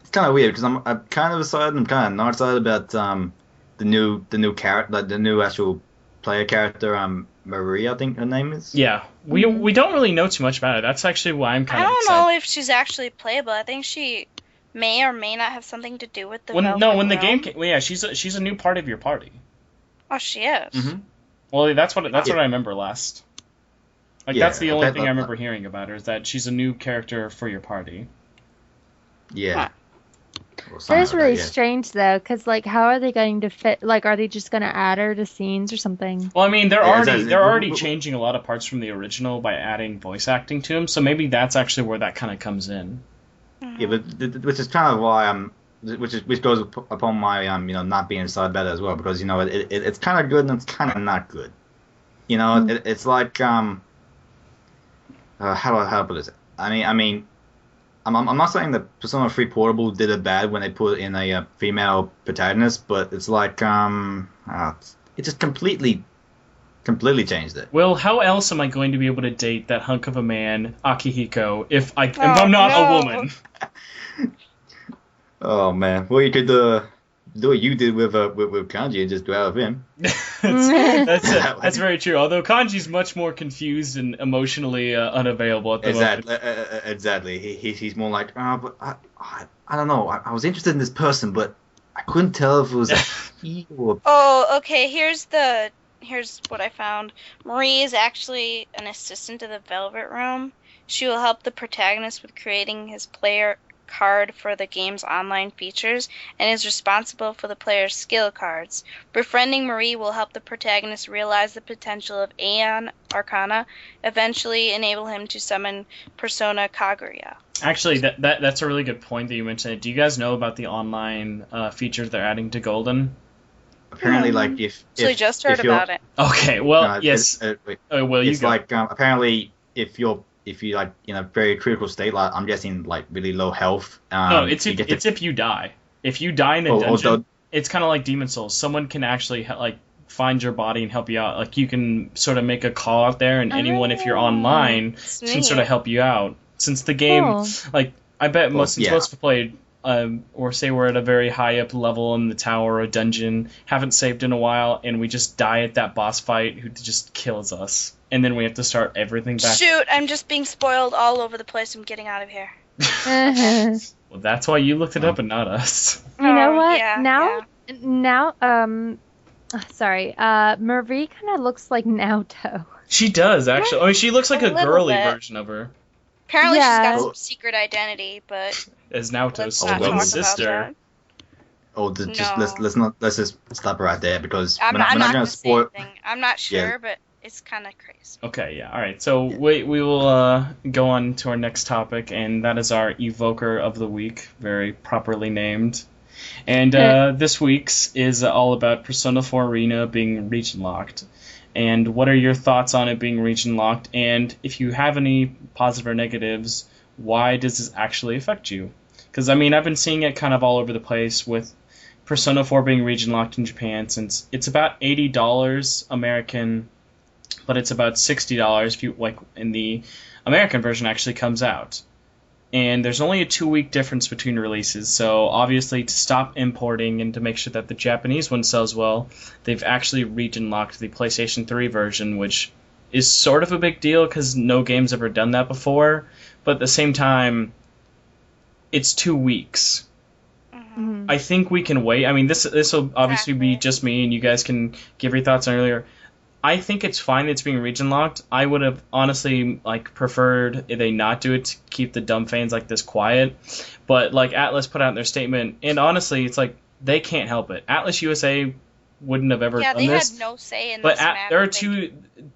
it's kind of weird because I'm kind of excited. I'm kind of not excited about the new character, like the new actual player character. Marie, I think her name is. Yeah, we don't really know too much about it. That's actually why I'm I kind of don't excited. know if she's actually playable. I think she may or may not have something to do with the When Velvet the game Realm. came, well, yeah, she's a new part of your party. Oh, she is. Mm-hmm. Well, that's what Yeah. I remember last. Like Yeah, that's the only that- thing I remember hearing about her, is that she's a new character for your party. Yeah. Or That something is like really that, yeah. strange though, because like, how are they going to fit? Like, are they just going to add her to scenes or something? Well, I mean, Yeah, exactly. they're already changing a lot of parts from the original by adding voice acting to them, so maybe that's actually where that kind of comes in. Yeah, but which is kind of why which goes upon my not being excited about it as well, because it's kind of good and it's kind of not good. It's like how do I put this? I mean, I'm not saying that Persona 3 Portable did it bad when they put in a female protagonist, but it's like it just completely changed it. Well, how else am I going to be able to date that hunk of a man, Akihiko, if I'm not no. a woman? Oh man, well you could do what you did with Kanji and just go out with him. That's very true. Although Kanji's much more confused and emotionally unavailable at the moment. Exactly. He's more like, but I don't know. I was interested in this person, but I couldn't tell if it was he or. Oh, okay. Here's what I found. Marie is actually an assistant to the Velvet Room. She will help the protagonist with creating his player card for the game's online features and is responsible for the player's skill cards. Befriending Marie will help the protagonist realize the potential of Aeon Arcana, eventually enable him to summon Persona Kaguya. Actually, that's a really good point that you mentioned. Do you guys know about the online features they're adding to Golden? Apparently, like if So I just heard if you're- about it. Okay, well, yes. wait. Well, you It's go. like apparently if you like in a very critical state, like I'm guessing like really low health. No, it's you get to- if you die. If you die in a Oh, dungeon, it's kind of like Demon Souls. Someone can actually find your body and help you out. Like you can sort of make a call out there, and anyone, if you're online, It's can neat. sort of help you out. Since the game, Cool. like I bet Well, since yeah. most have played, or say we're at a very high up level in the tower or dungeon, haven't saved in a while, and we just die at that boss fight who just kills us, and then we have to start everything back. Shoot, I'm just being spoiled all over the place. I'm getting out of here. Well, that's why you looked it up and not us. You know Oh, what? yeah, Now, sorry. Marie kind of looks like Naoto. She does actually. I mean, she looks like A a little girly bit. version of her, Apparently Yeah. she's got some secret identity, but as Naoto's let's Oh, not twin talk sister. about that. Oh, just No. let's just stop right there, because I'm we're not not gonna gonna say spoil. anything. I'm not sure, Yeah. but it's kind of crazy. Okay, yeah, all right. So we will go on to our next topic, and that is our Evoker of the Week, very properly named. And this week's is all about Persona 4 Arena being region locked. And what are your thoughts on it being region locked? And if you have any positive or negatives, why does this actually affect you? Because, I mean, I've been seeing it kind of all over the place with Persona 4 being region locked in Japan, since it's about $80 American, but it's about $60 if you, like, in the American version actually comes out. And there's only a 2-week difference between releases, so obviously to stop importing and to make sure that the Japanese one sells well, they've actually region locked the PlayStation 3 version, which is sort of a big deal because no game's ever done that before, but at the same time, it's 2 weeks. Mm-hmm. I think we can wait. I mean, this will obviously be just me, and you guys can give your thoughts on earlier. I think it's fine that it's being region locked. I would have honestly preferred if they not do it to keep the dumb fans like this quiet. But like Atlas put out in their statement, and honestly, it's like they can't help it. Atlas USA wouldn't have ever done this. Yeah, they had no say in this matter.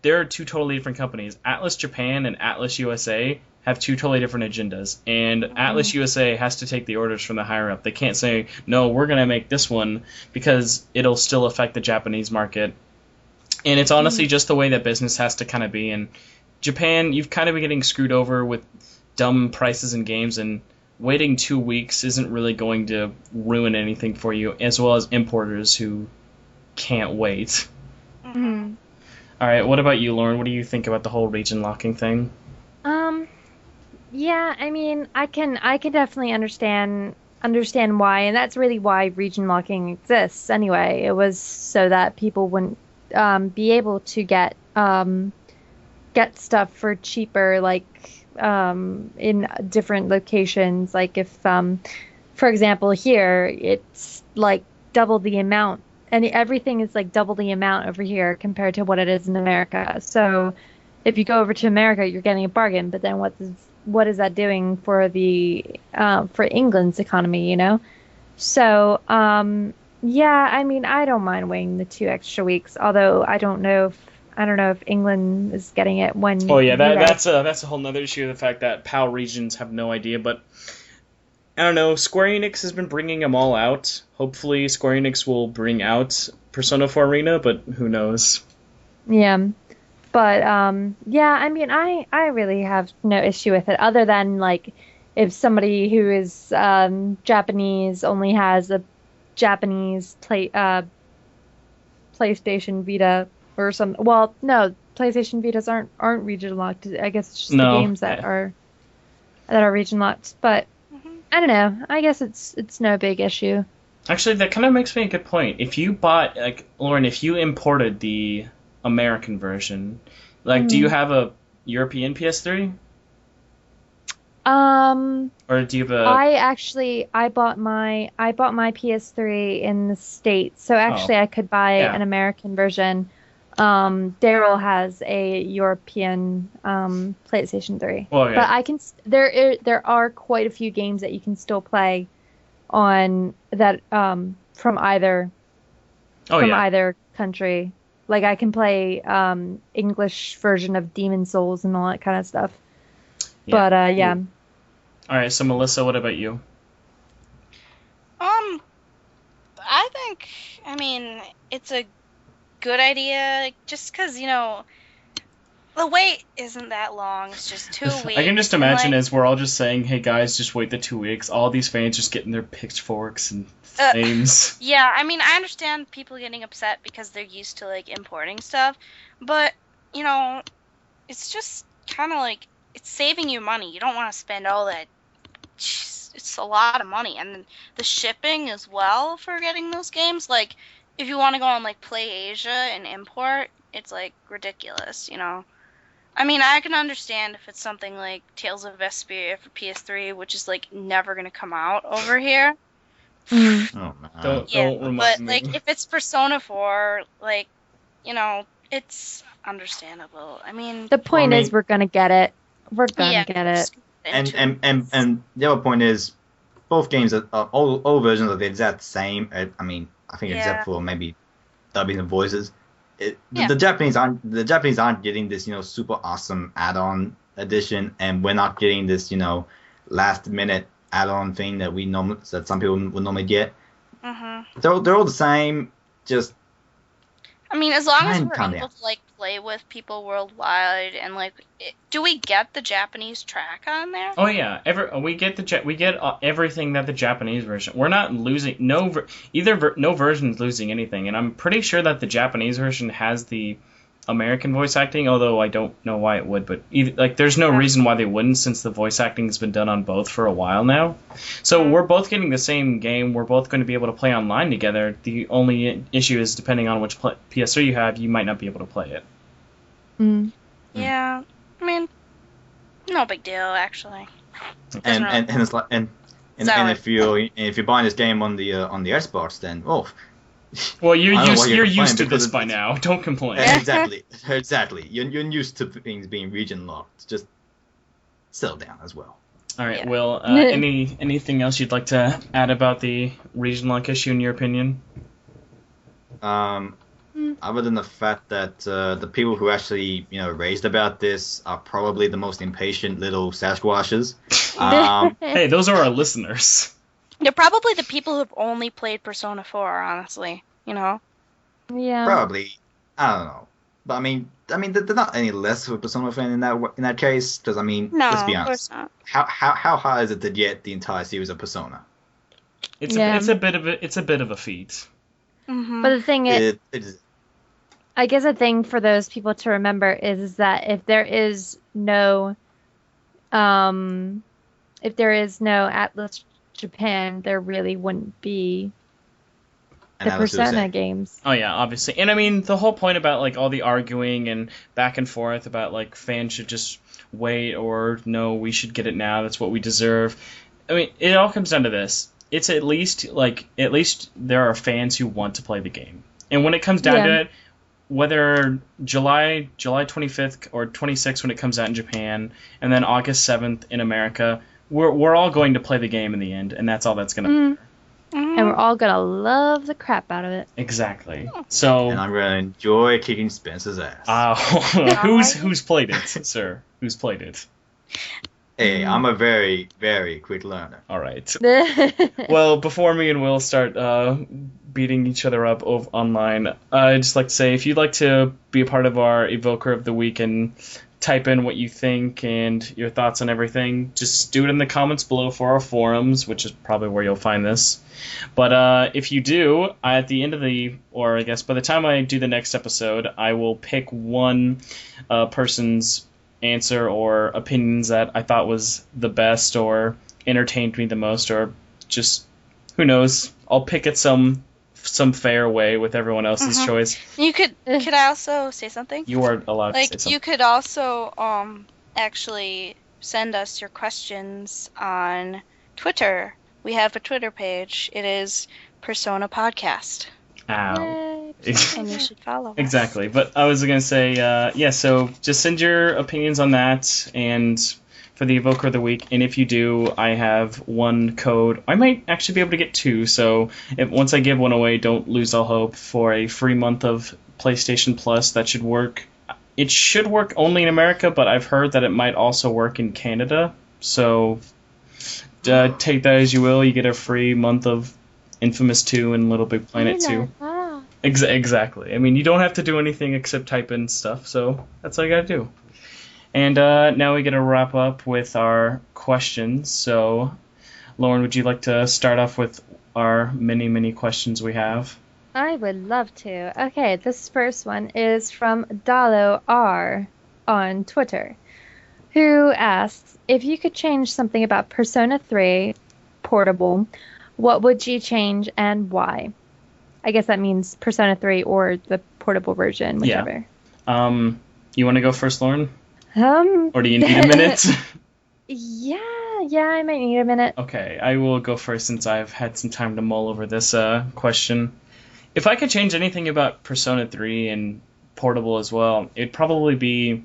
There are two totally different companies. Atlas Japan and Atlas USA have two totally different agendas, and Atlas USA has to take the orders from the higher up. They can't say, no, we're going to make this one, because it'll still affect the Japanese market. And it's honestly just the way that business has to kind of be. And Japan, you've kind of been getting screwed over with dumb prices in games, and waiting 2 weeks isn't really going to ruin anything for you, as well as importers who can't wait. Mm-hmm. All right, what about you, Lauren? What do you think about the whole region locking thing? Yeah, I mean, I can definitely understand why, and that's really why region locking exists anyway. It was so that people wouldn't be able to get stuff for cheaper, like in different locations. Like if, for example, here it's like double the amount, and everything is like double the amount over here compared to what it is in America. So if you go over to America, you're getting a bargain, but then what is that doing for the for England's economy, you know? So yeah, I mean, I don't mind waiting the 2 extra weeks, although I don't know if England is getting it when. Oh yeah, that's a whole nother issue. The fact that PAL regions have no idea, but I don't know. Square Enix has been bringing them all out. Hopefully, Square Enix will bring out Persona 4 Arena, but who knows? Yeah. But yeah, I mean, I really have no issue with it, other than like if somebody who is Japanese only has a Japanese PlayStation Vita or some. Well, no, PlayStation Vitas aren't region locked. I guess it's just the games that are region locked. But I don't know. I guess it's no big issue. Actually, that kind of makes me a good point. If you bought, like, Lauren, if you imported the American version, like, do you have a European PS3? Or do you have a? I bought my PS3 in the States, so actually I could buy an American version. Daryl has a European PlayStation 3. Well, yeah. But I can. There are quite a few games that you can still play on that from either either country. Like I can play English version of Demon Souls and all that kind of stuff. Yeah. But yeah. All right, so Melissa, what about you? I think, I mean, it's a good idea, just because, you know, the wait isn't that long. It's just 2 weeks. I can just imagine as we're all just saying, hey guys, just wait the 2 weeks. All these fans just getting their pitchforks and flames. Yeah, I mean, I understand people getting upset because they're used to, like, importing stuff. But, you know, it's just kind of like, it's saving you money. You don't want to spend all that. It's a lot of money. And the shipping as well for getting those games. Like, if you want to go on, like, Play Asia and import, it's, like, ridiculous, you know? I mean, I can understand if it's something like Tales of Vesperia for PS3, which is, like, never going to come out over here. Oh, man. Don't remind but, me. like, if it's Persona 4, like, you know, it's understandable. I mean... The point is we're going to get it. We're going to get it. And the other point is, both games, all versions are the exact same. I mean, I think except for maybe dubbing and voices. The Japanese aren't getting this, you know, super awesome add-on edition, and we're not getting this, you know, last-minute add-on thing that some people would normally get. Mm-hmm. They're all the same. Just I mean, as long as we're able to like play with people worldwide, and like, do we get the Japanese track on there? Oh yeah, we get everything that the Japanese version. We're not losing no version's losing anything, and I'm pretty sure that the Japanese version has the American voice acting. Although I don't know why it would, but there's no reason why they wouldn't, since the voice acting has been done on both for a while now. So we're both getting the same game. We're both going to be able to play online together. The only issue is, depending on which PS3 you have, you might not be able to play it. Mm. Yeah, I mean, no big deal actually. And it's like and if you're buying this game on the Xbox, then well, you're used to this by now. Don't complain. Exactly. You're used to things being region locked. Just settle down as well. All right. Will, anything else you'd like to add about the region lock issue, in your opinion? Other than the fact that the people who actually raised about this are probably the most impatient little Sasquatches. Hey, those are our listeners. They're probably the people who've only played Persona 4, honestly. Yeah. Probably. I don't know. But I mean, they're not any less of a Persona fan in that case. Because let's be honest. Of course not. How hard is it to get the entire series of Persona? It's a bit of a feat. Mm-hmm. But the thing is, it is. I guess a thing for those people to remember is that if there is no Atlas Japan, there really wouldn't be the Persona games. Oh yeah, obviously. And I mean, the whole point about all the arguing and back and forth about fans should just wait, or no, we should get it now, that's what we deserve. I mean, it all comes down to this. It's at least there are fans who want to play the game. And when it comes down to it, whether July 25th or 26th when it comes out in Japan, and then August 7th in America, we're all going to play the game in the end, and that's all that's going to matter. And we're all going to love the crap out of it. Exactly. So, and I'm going to enjoy kicking Spencer's ass. Who's played it, sir? Who's played it? Hey, I'm a very, very quick learner. All right. Well, before me and Will start beating each other up online, I'd just like to say, if you'd like to be a part of our Evoker of the Week and type in what you think and your thoughts on everything, just do it in the comments below for our forums, which is probably where you'll find this. But if you do, at the end of or I guess by the time I do the next episode, I will pick one person's answer or opinions that I thought was the best or entertained me the most, or just, who knows, I'll pick it some fair way with everyone else's choice. Could I also say something? You are allowed to say something. You could also actually send us your questions on Twitter. We have a Twitter page. It is Persona Podcast. Ow. And you should follow us. Exactly. But I was going to say, so just send your opinions on that and for the Evoker of the Week. And if you do, I have one code. I might actually be able to get two. So once I give one away, don't lose all hope, for a free month of PlayStation Plus. That should work. It should work only in America, but I've heard that it might also work in Canada. So take that as you will. You get a free month of Infamous 2 and Little Big Planet 2. Exactly. I mean, you don't have to do anything except type in stuff, so that's all you gotta do. And now we get to wrap up with our questions. So, Lauren, would you like to start off with our many, many questions we have? I would love to. Okay, this first one is from Dalo R on Twitter, who asks, if you could change something about Persona 3 Portable, what would you change and why? I guess that means Persona 3 or the portable version, whichever. Yeah. You want to go first, Lauren? Or do you need a minute? Yeah, I might need a minute. Okay, I will go first since I've had some time to mull over this question. If I could change anything about Persona 3 and Portable as well, it'd probably be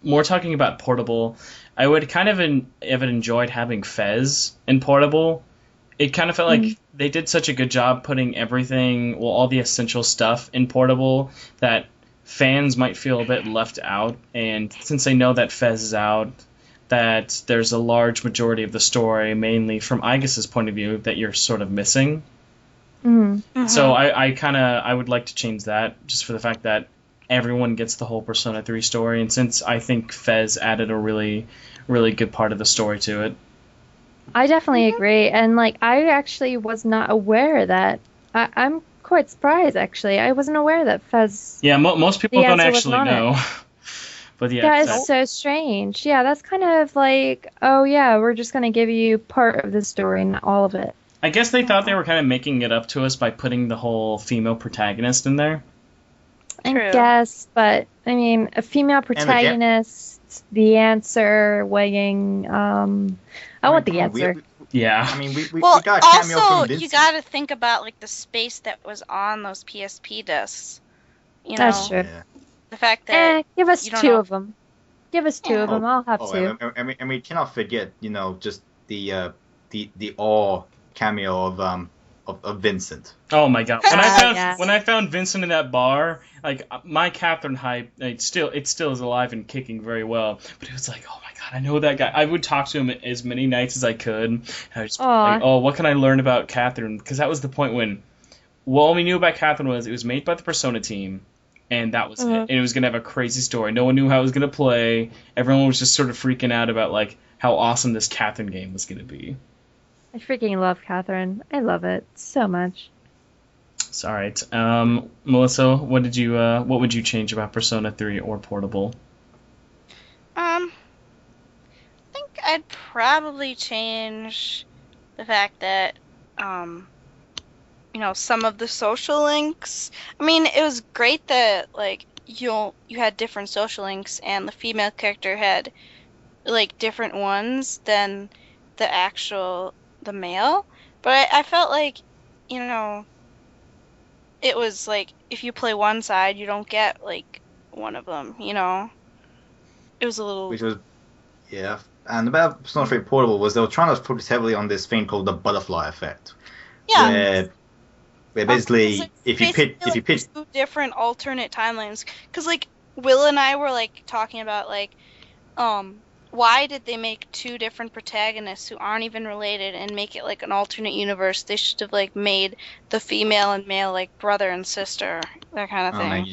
more talking about Portable. I would kind of have enjoyed having Fez in Portable. It kind of felt like they did such a good job putting everything, all the essential stuff in Portable, that fans might feel a bit left out. And since they know that Fez is out, that there's a large majority of the story, mainly from Aigus's point of view, that you're sort of missing. So I would like to change that, just for the fact that everyone gets the whole Persona 3 story, and since I think Fez added a really, really good part of the story to it. I definitely agree, and like I actually was not aware that. I'm quite surprised, actually. I wasn't aware that Fez. Yeah, most people The don't answer wasn't actually on it. know. But yeah, That is that- so strange. Yeah, that's kind of like, oh yeah, we're just gonna give you part of the story, not all of it. I guess they thought they were kind of making it up to us by putting the whole female protagonist in there. I True. guess, but I mean, a female protagonist, the answer, weighing. I want the answer. Yeah. I mean, we Well, got a cameo also, from Vincent. you gotta think about, like, the space that was on those PSP discs. You know? That's true. Yeah. The fact that... Give us you don't 2 know. of them. Give us 2 of Yeah. them. I'll have Oh, 2. and we cannot forget, just the awe cameo of Vincent. Oh my god! Yes. When I found Vincent in that bar, like my Catherine hype, it still is alive and kicking very well. But it was like, oh my god, I know that guy. I would talk to him as many nights as I could. And I was just like, oh, what can I learn about Catherine? Because that was the point when, all we knew about Catherine was it was made by the Persona team, and that was it. And it was gonna have a crazy story. No one knew how it was gonna play. Everyone was just sort of freaking out about like how awesome this Catherine game was gonna be. I freaking love Catherine. I love it so much. It's all right. Melissa, what would you change about Persona 3 or Portable? I think I'd probably change the fact that, some of the social links. I mean, it was great that, like, you had different social links, and the female character had, like, different ones than the male. But I felt like, it was like, if you play one side, you don't get, like, one of them, It was a little... Which was, yeah. And about Persona 3 Portable was they were trying to focus heavily on this thing called the butterfly effect. Yeah. Where basically, It's, like, if you basically, pitch, two different alternate timelines, because like Will and I were like talking about like, why did they make 2 different protagonists who aren't even related and make it like an alternate universe? They should have like made the female and male like brother and sister, that kind of oh thing. man,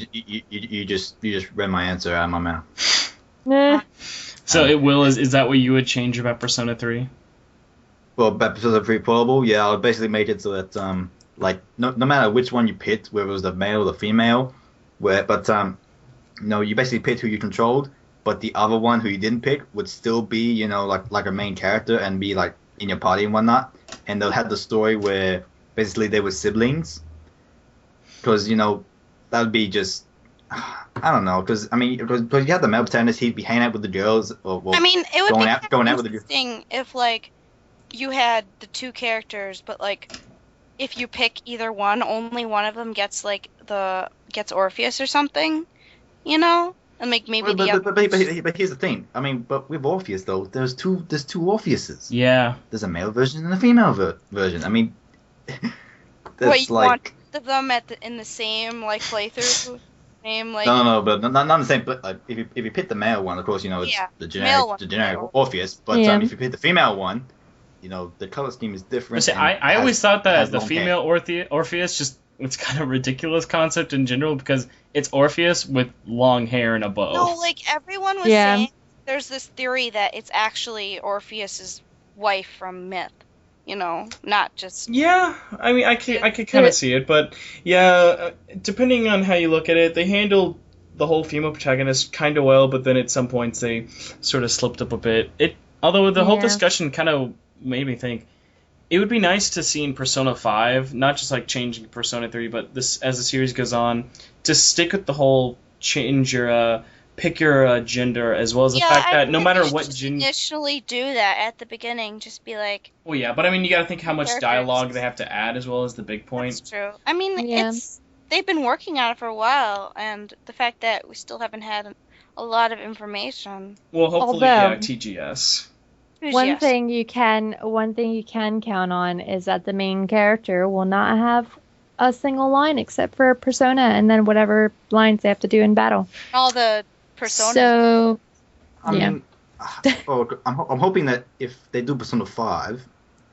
you just read my answer out of my mouth. Nah. So is that what you would change about Persona 3? Well, about Persona 3 Portable, yeah, I would basically make it so that like no matter which one you picked, whether it was the male or the female, you basically picked who you controlled, but the other one who you didn't pick would still be, like a main character and be like in your party and whatnot, and they'll have the story where basically they were siblings, because that would be just I don't know, because you had the male protagonist, he'd be hanging out with the girls, or I mean, it would going be out with the girls. interesting if like you had the 2 characters, but like if you pick either one, only one of them gets like gets Orpheus or something, and like maybe the other. But here's the thing. I mean, but with Orpheus though, there's two Orpheuses. Yeah. There's a male version and a female version. I mean, that's you want both of them in the same like playthrough, same like. No, but not the same. But if you pick the male one, of course, it's the generic Orpheus. But if you pick the female one, the color scheme is different. See, I always thought that the long female Orpheus it's kind of a ridiculous concept in general because it's Orpheus with long hair and a bow. No, like everyone was saying, there's this theory that it's actually Orpheus's wife from Myth. Not just. Yeah, I mean, I could kind of see it, but yeah, depending on how you look at it, they handled the whole female protagonist kind of well, but then at some points they sort of slipped up a bit. Although the whole discussion kind of made me think it would be nice to see in Persona 5, not just like changing Persona 3, but this as the series goes on, to stick with the whole pick your gender, as well as the fact that no matter what gender. Initially do that at the beginning, just be like. Well, yeah, but I mean, you got to think how much dialogue they have to add, as well as the big point. That's true. I mean, they've been working on it for a while, and the fact that we still haven't had a lot of information. Well, hopefully, TGS. One thing you can count on is that the main character will not have a single line except for Persona, and then whatever lines they have to do in battle. All the Personas. So, I'm hoping that if they do Persona 5,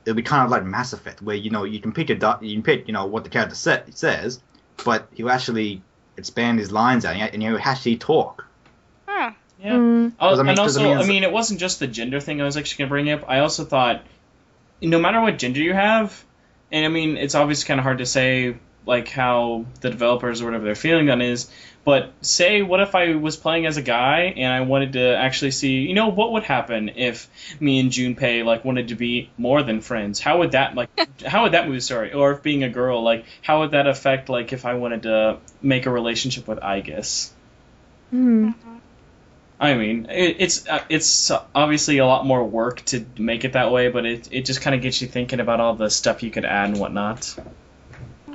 it'll be kind of like Mass Effect, where you can pick what the character says, but he'll actually expand his lines out, and you actually talk. Huh. Yeah. Mm. And also, I mean, it wasn't just the gender thing I was actually going to bring up. I also thought, no matter what gender you have, and I mean, it's obviously kind of hard to say, like, how the developers or whatever their feeling on is, but say, what if I was playing as a guy and I wanted to actually see, what would happen if me and Junpei, like, wanted to be more than friends? How would that move, sorry? Or if being a girl, like, how would that affect, like, if I wanted to make a relationship with Aigis? Mm. I mean, it's obviously a lot more work to make it that way, but it just kind of gets you thinking about all the stuff you could add and whatnot.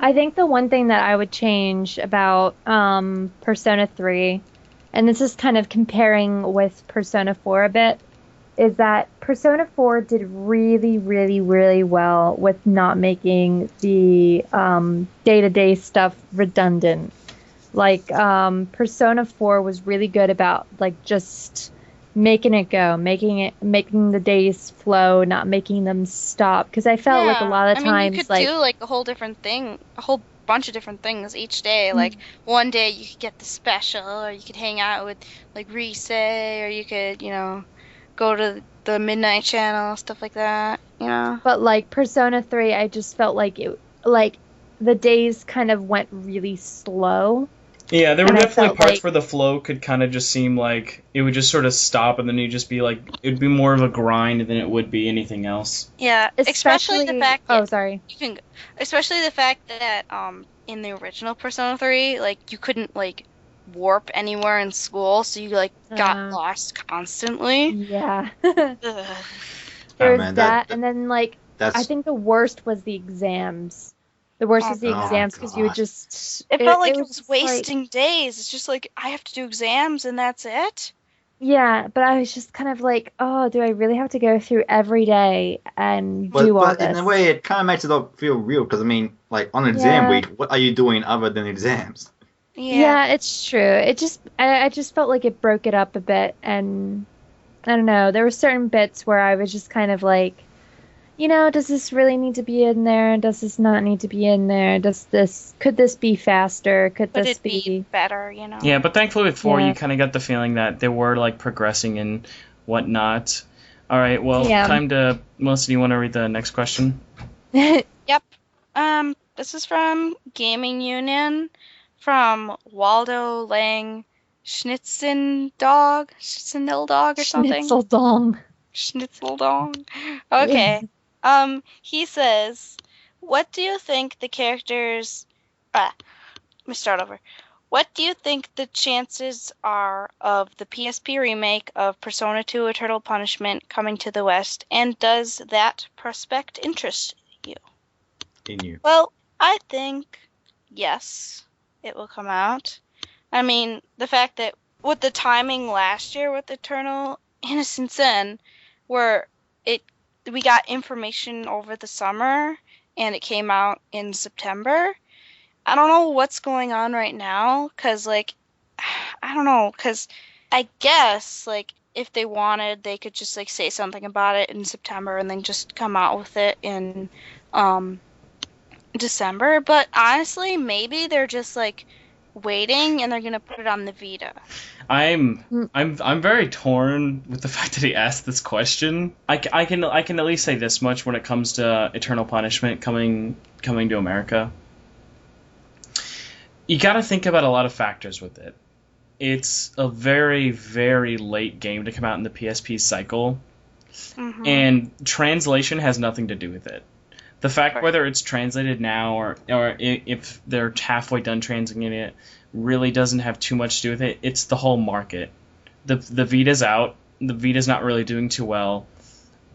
I think the one thing that I would change about Persona 3, and this is kind of comparing with Persona 4 a bit, is that Persona 4 did really, really, really well with not making the day-to-day stuff redundant. Like, Persona 4 was really good about, like, just making it go, making the days flow, not making them stop. Because I felt like a lot of times, you could do, like, a whole bunch of different things each day. Like, one day you could get the special, or you could hang out with, like, Rise, or you could, go to the Midnight Channel, stuff like that, But, like, Persona 3, I just felt like the days kind of went really slow. Yeah, there were definitely parts where the flow could kind of just seem like it would just sort of stop, and then you'd just be like, it'd be more of a grind than it would be anything else. Yeah, especially the fact that... Oh, sorry. Especially the fact that in the original Persona 3, like, you couldn't, like, warp anywhere in school, so you, like, got lost constantly. Yeah. Ugh. There's that, and then, like, I think the worst was the exams. The worst was the exams, because you would just... It felt like it was wasting days. It's just like, I have to do exams and that's it? Yeah, but I was just kind of like, oh, do I really have to go through every day and do all this? But in a way, it kind of makes it all feel real, because, I mean, like, on exam week, what are you doing other than exams? Yeah, it's true. I just felt like it broke it up a bit, and I don't know, there were certain bits where I was just kind of like, does this really need to be in there? Does this not need to be in there? Could this be faster? Could this it be better, Yeah, but thankfully with 4, you kind of got the feeling that they were, like, progressing and whatnot. All right, well, time to... Melissa, do you want to read the next question? Yep. This is from Gaming Union, from Waldo Lang Schnitzendog or something. Schnitzeldong. Okay. He says, what do you think the characters... let me start over. What do you think the chances are of the PSP remake of Persona 2 Eternal Punishment coming to the West, and does that prospect interest you? In you. Well, I think, yes, it will come out. I mean, the fact that with the timing last year with Eternal Innocent Sin, where we got information over the summer and it came out in September. I don't know what's going on right now, because, like, I don't know, because I guess, like, if they wanted, they could just, like, say something about it in September and then just come out with it in December. But honestly, maybe they're just, like, waiting and they're gonna put it on the Vita. I'm very torn with the fact that he asked this question. I can at least say this much when it comes to Eternal Punishment coming to America. You got to think about a lot of factors with it. It's a very, very late game to come out in the PSP cycle, and translation has nothing to do with it. The fact whether it's translated now or if they're halfway done translating it really doesn't have too much to do with it. It's the whole market. The Vita's out. The Vita's not really doing too well,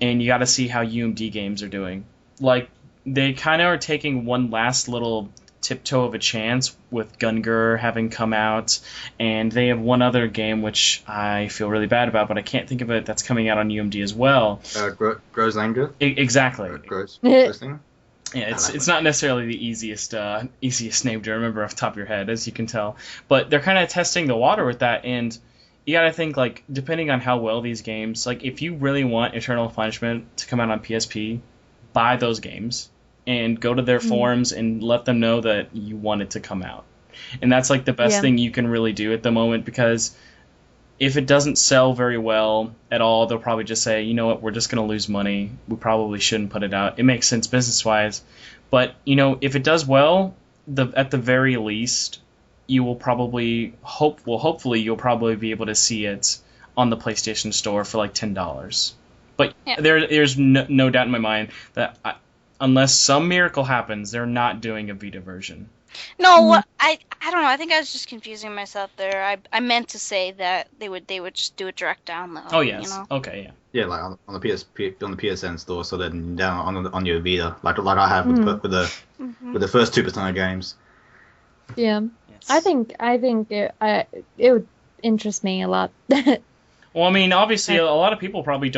and you got to see how UMD games are doing. Like, they kind of are taking one last little tiptoe of a chance with Gungur having come out, and they have one other game which I feel really bad about, but I can't think of it, that's coming out on UMD as well. Groslanger? Exactly. Gross thing? Yeah, it's not necessarily the easiest name to remember off the top of your head, as you can tell. But they're kind of testing the water with that, and you got to think, like, depending on how well these games, like, if you really want Eternal Punishment to come out on PSP, buy those games and go to their forums and let them know that you want it to come out. And that's like the best Yeah. thing you can really do at the moment, because if it doesn't sell very well at all, they'll probably just say, you know what, we're just going to lose money. We probably shouldn't put it out. It makes sense business-wise. But, if it does well, at the very least, you will probably, hopefully you'll probably be able to see it on the PlayStation Store for like $10. But Yeah. there's no doubt in my mind that unless some miracle happens, they're not doing a Vita version. No, I don't know. I think I was just confusing myself there. I meant to say that they would just do a direct download. Oh, yes. You know? Okay, yeah. Yeah, like on the PSN store, so then down on your Vita, like I have with the first two Persona games. Yeah. Yes. I think it would interest me a lot. Well, I mean, obviously, a lot of people probably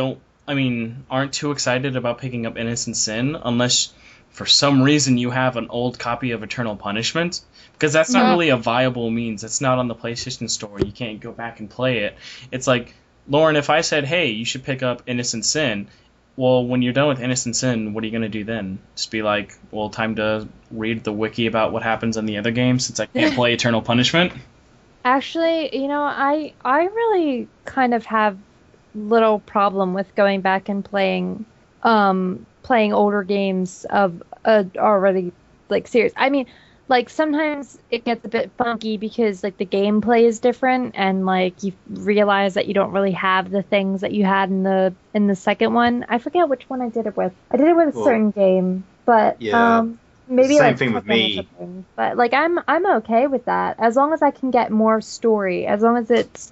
aren't too excited about picking up Innocent Sin unless, for some reason, you have an old copy of Eternal Punishment, because that's not really a viable means. It's not on the PlayStation Store. You can't go back and play it. It's like, Lauren, if I said, hey, you should pick up Innocent Sin, well, when you're done with Innocent Sin, what are you going to do then? Just be like, well, time to read the wiki about what happens in the other games since I can't play Eternal Punishment? Actually, I really kind of have little problem with going back and playing older games of already like series. I mean, like sometimes it gets a bit funky because like the gameplay is different and like you realize that you don't really have the things that you had in the second one. I forget which one I did it with. I did it with a certain game, but Yeah. maybe Same like thing with Tekken or me. something. But like I'm okay with that as long as I can get more story. As long as it's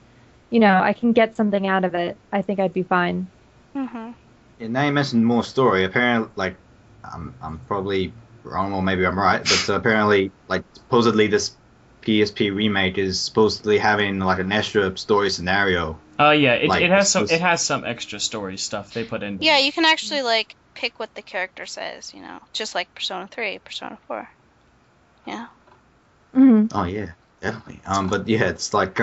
I can get something out of it. I think I'd be fine. Mm-hmm. Yeah, now you mentioned more story. Apparently, like, I'm probably wrong, or maybe I'm right, but apparently, like, supposedly this PSP remake is supposedly having like an extra story scenario. Yeah, it Like, has it's some extra story stuff they put in. Yeah, you can actually like pick what the character says. Just like Persona 3, Persona 4. Yeah. Mm-hmm. Oh yeah, definitely. But yeah, it's like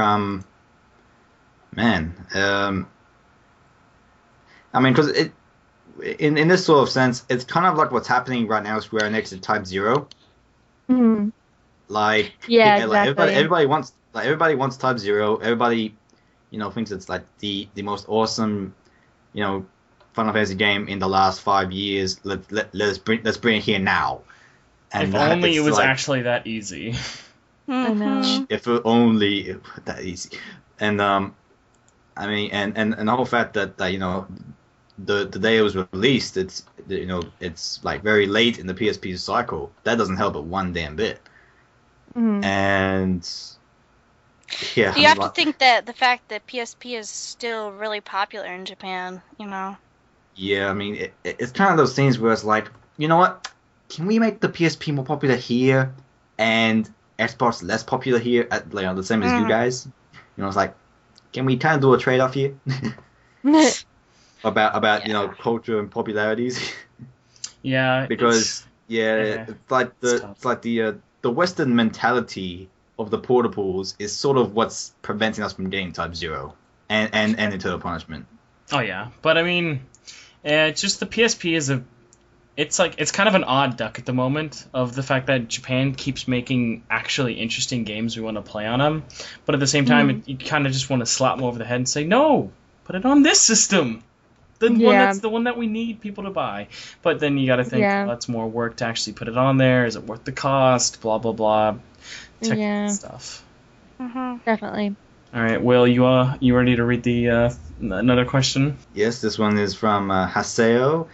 man, I mean, because in this sort of sense, it's kind of like what's happening right now with Square Enix at Type Zero. Mm-hmm. Like, Yeah, like exactly. everybody wants Type Zero. Everybody, thinks it's like the most awesome, Final Fantasy game in the last 5 years. Let's bring it here now. If only it's it was like, actually that easy. I know. if it only it were that easy. And I mean, and the whole fact that the day it was released, it's like very late in the PSP cycle. That doesn't help it one damn bit. Mhm. And yeah, You have to think that the fact that PSP is still really popular in Japan, yeah, I mean, it's kind of those things where it's like, you know what? Can we make the PSP more popular here and Xbox less popular here at the same as you guys? It's like, can we kind of do a trade off here about culture and popularities? Yeah, Because yeah, it's like the Western mentality of the portables is sort of what's preventing us from getting Type Zero and Eternal Punishment. Oh yeah, but I mean, it's just the PSP is it's kind of an odd duck at the moment of the fact that Japan keeps making actually interesting games we want to play on them, but at the same time, you kind of just want to slap them over the head and say, no, put it on this system. The one that we need people to buy. But then you got to think, well, that's more work to actually put it on there. Is it worth the cost? Blah blah blah. Technical stuff. Definitely. All right, Will, you ready to read the another question? Yes, this one is from Haseo,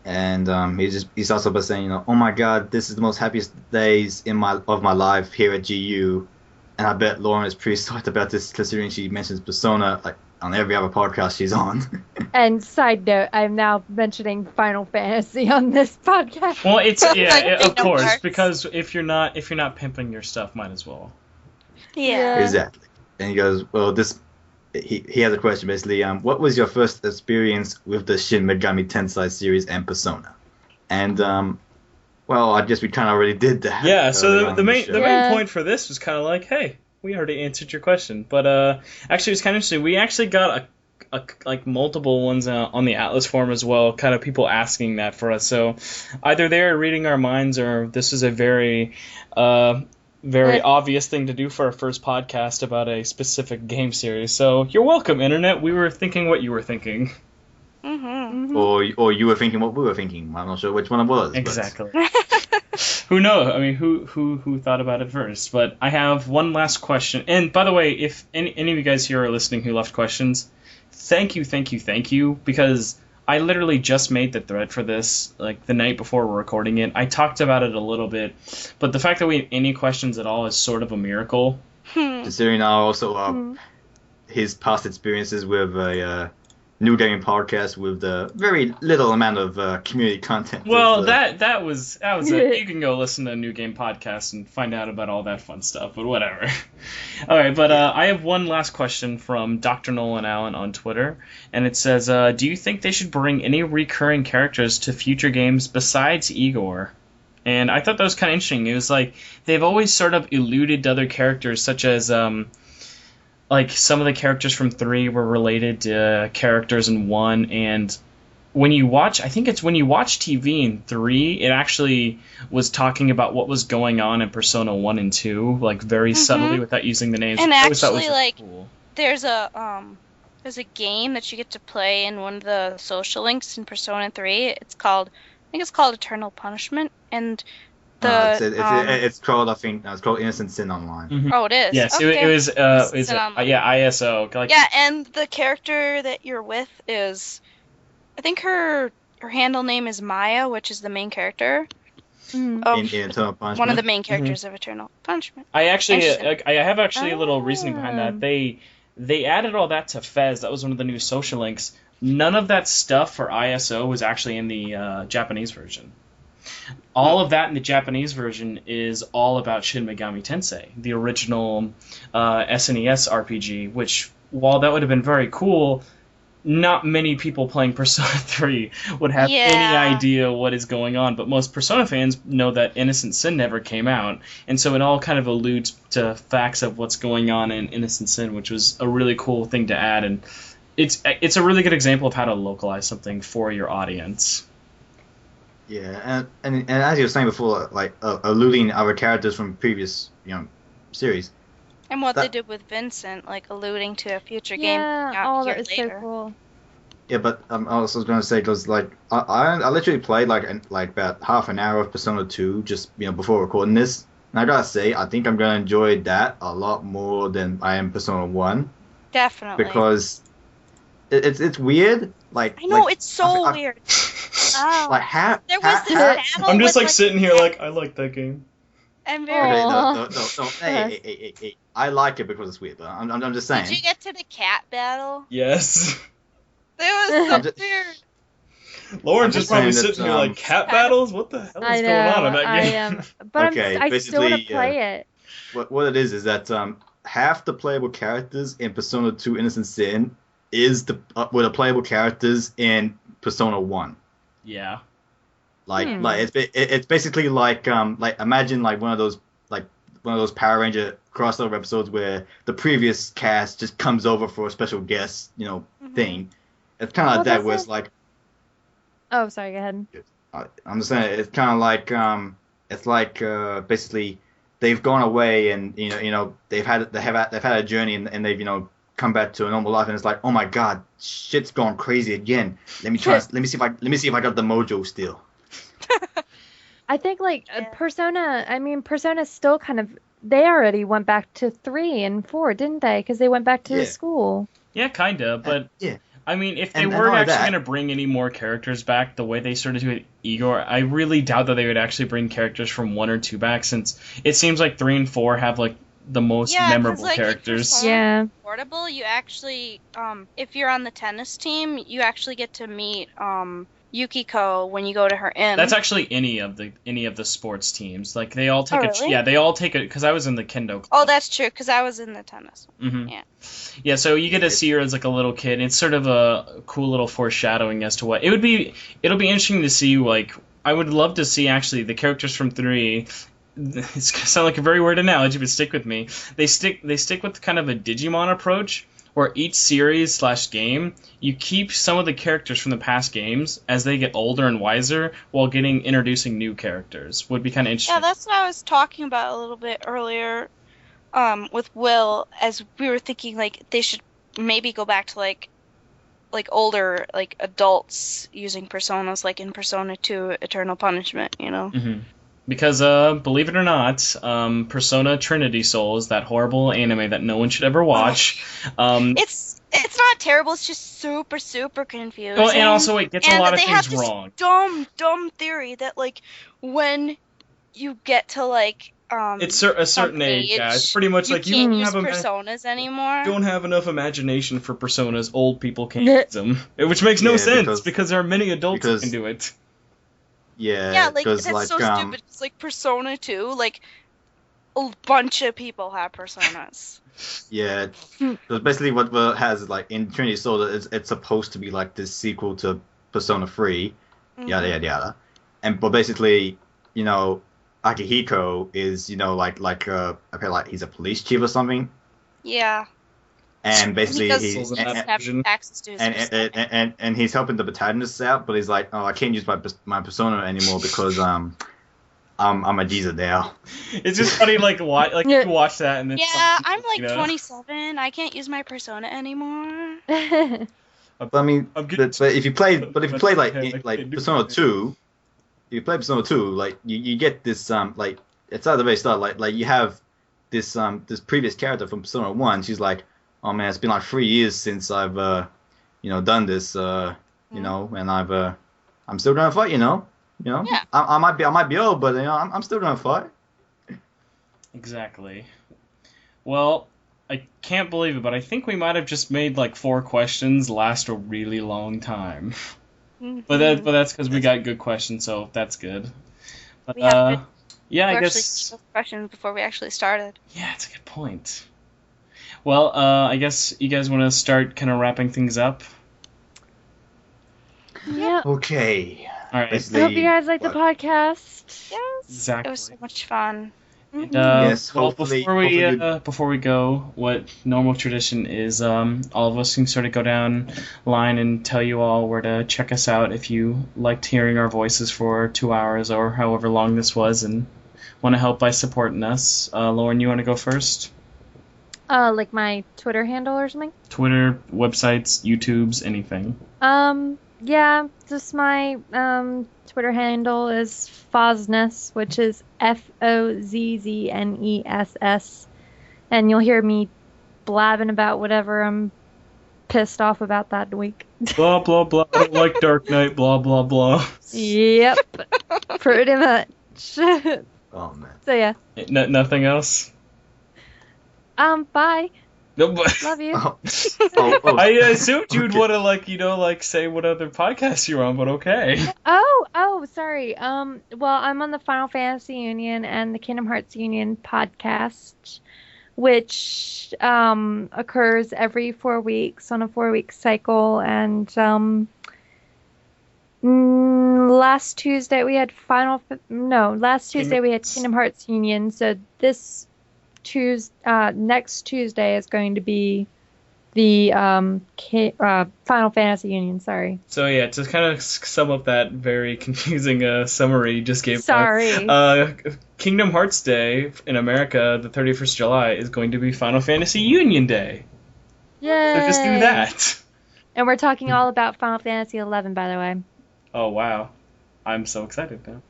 and he's also been saying, oh my God, this is the most happiest days of my life here at GU, and I bet Lauren is pretty stoked about this considering she mentions Persona like on every other podcast she's on. And side note, I'm now mentioning Final Fantasy on this podcast. Well, it's of course, parts. because if you're not pimping your stuff, might as well. Yeah. Exactly. And he goes, well, he has a question basically. What was your first experience with the Shin Megami Tensei series and Persona? And well, I guess we kind of already did that. Yeah. So the main Yeah. point for this was kind of like, hey, we already answered your question, but actually it's kind of interesting. We actually got like multiple ones on the Atlas forum as well, kind of people asking that for us. So either they're reading our minds, or this is a very very Yeah. obvious thing to do for our first podcast about a specific game series. So you're welcome, Internet. We were thinking what you were thinking. Mm-hmm. Or you were thinking what we were thinking. I'm not sure which one it was. Exactly. Who knows? I mean, who thought about it first? But I have one last question. And by the way, if any of you guys here are listening who left questions, thank you, because I literally just made the thread for this like the night before we're recording it. I talked about it a little bit, but the fact that we have any questions at all is sort of a miracle. Considering now also his past experiences with a new gaming podcast with the very little amount of community content. Well, that was it. You can go listen to a New Game podcast and find out about all that fun stuff, but whatever. All right, but I have one last question from Dr. Nolan Allen on Twitter, and it says, do you think they should bring any recurring characters to future games besides Igor? And I thought that was kind of interesting. It was like they've always sort of eluded other characters, such as like some of the characters from 3 were related to characters in 1, and when you watch, I think it's when you watch TV in 3, it actually was talking about what was going on in Persona 1 and 2, like very subtly without using the names. And I always thought it was actually, really like, cool. there's a game that you get to play in one of the social links in Persona 3. I think it's called Eternal Punishment, and it's called, I think, it's called Innocent Sin Online. Mm-hmm. Oh, it is. Yes, okay. it was. Sin Online. ISO. Like, Yeah, and the character that you're with is, I think her handle name is Maya, which is the main character. Mm. Of In Eternal Punishment. one of the main characters of Eternal Punishment. I actually, Interesting. I have actually a little reasoning behind that. They added all that to Fez. That was one of the new social links. None of that stuff for ISO was actually in the Japanese version. All of that in the Japanese version is all about Shin Megami Tensei, the original SNES RPG, which, while that would have been very cool, not many people playing Persona 3 would have any idea what is going on, but most Persona fans know that Innocent Sin never came out, and so it all kind of alludes to facts of what's going on in Innocent Sin, which was a really cool thing to add, and it's a really good example of how to localize something for your audience. Yeah, and as you were saying before, like alluding other characters from previous series. And what they did with Vincent, like alluding to a future game Yeah, out oh, here that is later. so cool. Yeah, but I was also going to say, because like I literally played like about half an hour of Persona 2 just before recording this, and I gotta say I think I'm gonna enjoy that a lot more than I am Persona 1. Definitely. Because it's weird. Like I know, like, it's so weird. Oh. Like half. There was this battle I'm just with, like sitting here like, I like that game. I'm very. Okay, Aw. no. Hey. I like it because it's weird, but I'm just saying. Did you get to the cat battle? Yes. It was I'm so just- weird. Lauren's I'm just probably saying that, sitting here like, cat battles? What the hell I is know, going on in that I game? am, but Okay, I still want to basically, play it. What it is that half the playable characters in Persona 2 Innocent Sin is were the playable characters in Persona 1. Yeah. Like it's basically like imagine like one of those Power Ranger crossover episodes where the previous cast just comes over for a special guest thing. It's kind of like that, where it's like Oh, sorry. Go ahead. I'm just saying it's kind of like it's like basically they've gone away and they've had a journey and they've come back to a normal life, and it's like, oh my god, shit's gone crazy again. Let me see if I got the mojo still. I think Persona. I mean, Persona still kind of. They already went back to 3 and 4, didn't they? Because they went back to the school. Yeah, kinda, but yeah. I mean, if they And were not only actually that- going to bring any more characters back the way they started to with Igor, I really doubt that they would actually bring characters from 1 or 2 back, since it seems like 3 and 4 have like the most memorable characters. Yeah. Portable, you actually, if you're on the tennis team, you actually get to meet Yukiko when you go to her inn. That's actually any of the sports teams. Like they all take really? they all take it, because I was in the kendo club. Oh, that's true, because I was in the tennis one. Mm-hmm. Yeah. Yeah, so you get to see her as like a little kid. It's sort of a cool little foreshadowing as to what it'll be interesting to see. Like, I would love to see actually the characters from 3. It's gonna sound like a very weird analogy, but stick with me. They stick with kind of a Digimon approach, where each series / game, you keep some of the characters from the past games as they get older and wiser while introducing new characters. Would be kind of interesting. Yeah, that's what I was talking about a little bit earlier with Will, as we were thinking, like, they should maybe go back to, like older, like, adults using personas, like in Persona 2 Eternal Punishment, you know? Mm-hmm. Because, believe it or not, Persona Trinity Soul is that horrible anime that no one should ever watch. It's not terrible, it's just super, super confusing. Well, and also it gets a lot of things wrong. Dumb theory that, like, when you get to, like, it's a certain age, yeah. It's pretty much like you can't use personas anymore. Don't have enough imagination for personas. Old people can't use them, which makes no sense because there are many adults who can do it. Yeah, like, that's so stupid. It's like Persona 2, like, a bunch of people have personas. Yeah, because basically what Will has is, like, in Trinity Soul, it's supposed to be like this sequel to Persona 3, yada yada yada, but basically, you know, Akihiko is, you know, apparently like he's a police chief or something. Yeah. And basically he's have access to his and he's helping the protagonists out, but he's like, oh, I can't use my persona anymore because I'm a geezer now. It's just funny, like you watch that and then I'm like 27. I can't use my persona anymore. But I mean, but if you play like Persona 2. If you play Persona 2, like you get this like it's at the very start, like you have this previous character from Persona 1. She's like, oh man, it's been like 3 years since I've done this, you know, and I'm still gonna fight, you know. Yeah. I might be old, but I'm still gonna fight. Exactly. Well, I can't believe it, but I think we might have just made like 4 questions last a really long time. But that's because we got good questions, so that's good. But, I guess questions before we actually started. Yeah, it's a good point. Well, I guess you guys want to start kind of wrapping things up. Yeah. Okay. All right. I hope you guys like the podcast. Yes. Exactly. It was so much fun. And, yes, hopefully, before we go, what normal tradition is, all of us can sort of go down line and tell you all where to check us out if you liked hearing our voices for 2 hours or however long this was and want to help by supporting us. Lauren, you want to go first? Like my Twitter handle or something? Twitter, websites, YouTubes, anything. Yeah, just my Twitter handle is Fozness, which is FOZZNESS, and you'll hear me blabbing about whatever I'm pissed off about that week. Blah blah blah. I don't like Dark Knight. Blah blah blah. Yep, pretty much. Oh man. So yeah. Nothing else. Bye. No, but Love you. I assumed you'd want to say what other podcast you're on, but okay. Oh, sorry. Well, I'm on the Final Fantasy Union and the Kingdom Hearts Union podcast, which occurs every 4 weeks on a 4-week cycle. And last Tuesday we had we had Kingdom Hearts Union. So next Tuesday is going to be the Final Fantasy Union. Sorry. So yeah, to kind of sum up that very confusing summary you just gave. Sorry. Kingdom Hearts Day in America, the 31st July, is going to be Final Fantasy Union Day. Yay! So just do that. And we're talking all about Final Fantasy 11, by the way. Oh wow, I'm so excited now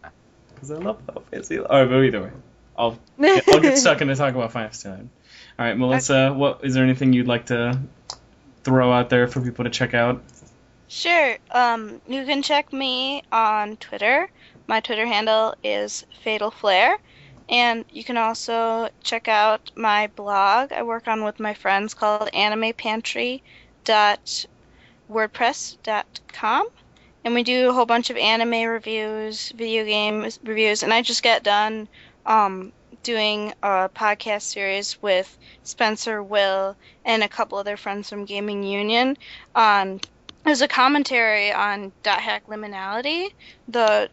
because I love Final Fantasy. All right, but either way. I'll get stuck into talking about Final Fantasy 9. All right, Melissa, is there anything you'd like to throw out there for people to check out? Sure. You can check me on Twitter. My Twitter handle is Fatal Flare, and you can also check out my blog I work on with my friends called animepantry.wordpress.com, and we do a whole bunch of anime reviews, video game reviews, and I just got done doing a podcast series with Spencer, Will, and a couple other friends from Gaming Union on. It was a commentary on Dot Hack Liminality, the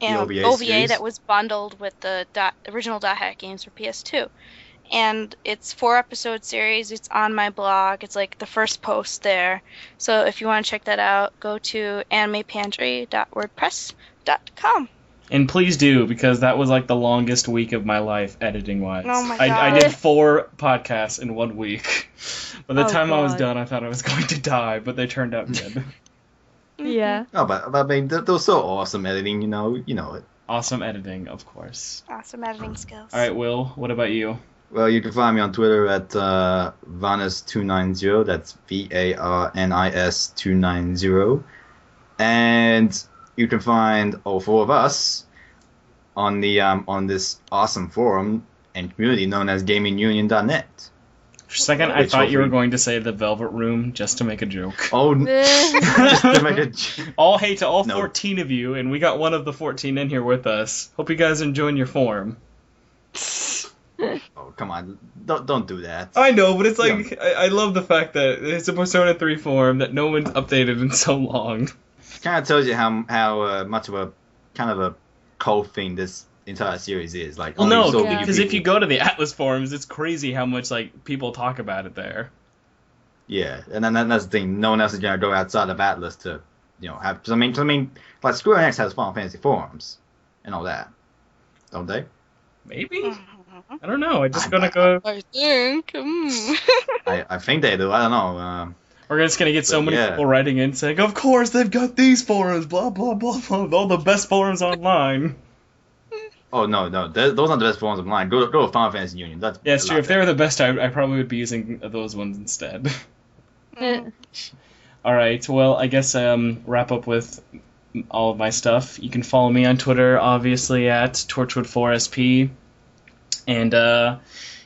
OVA that was bundled with the original Dot Hack games for PS2. and it's 4-episode series. It's on my blog. It's like the first post there. So if you want to check that out, go to animepantry.wordpress.com. And please do, because that was like the longest week of my life editing-wise. Oh my I God. did 4 podcasts in 1 week. By the Oh, time I was God. done, I thought I was going to die, but they turned out good. Yeah. Oh, but I mean, they're so awesome editing, you know it. Awesome editing, of course. Awesome editing skills. All right, Will, what about you? Well, you can find me on Twitter at Vanis290. That's VARNIS 290. And you can find all 4 of us on the on this awesome forum and community known as GamingUnion.net. For a second, I Which thought you were hopefully- going to say the Velvet Room just to make a joke. Oh, just to make a All hate to all No. 14 of you, and we got one of the 14 in here with us. Hope you guys are enjoying your forum. Oh, come on, don't do that. I know, but it's like, I love the fact that it's a Persona 3 forum that no one's updated in so long. Kind of tells you how much of a kind of a cult thing this entire series is. Like, Well, only no, so Yeah. few because if people- you go to the Atlas forums, it's crazy how much like people talk about it there. Yeah, and then that's the thing. No one else is gonna go outside of Atlas to, have. Cause I mean, like Square Enix has Final Fantasy forums and all that, don't they? Maybe? Mhm. I don't know. I'm just gonna go. I think. I think they do. I don't know. We're just gonna get so But many yeah. people writing in saying, "Of course they've got these forums, blah blah blah blah, all the best forums online." Oh no, those aren't the best forums online. Go to Final Fantasy Union. That's Yeah, it's a true. lot If they were the best, I probably would be using those ones instead. All right. Well, I guess wrap up with all of my stuff. You can follow me on Twitter, obviously at Torchwood4SP, and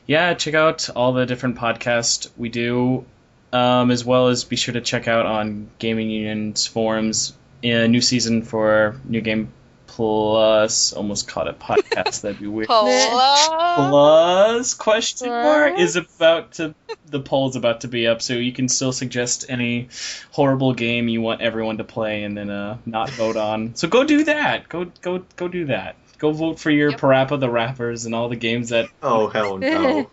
yeah, check out all the different podcasts we do, as well as be sure to check out on Gaming Union's forums a new season for New Game Plus. Almost caught a podcast. That'd be weird. Plus question mark is about to the poll's about to be up, so you can still suggest any horrible game you want everyone to play and then not vote on. So go do that. Go do that. Go vote for your Yep. Parappa the Rappers and all the games that. Oh hell no!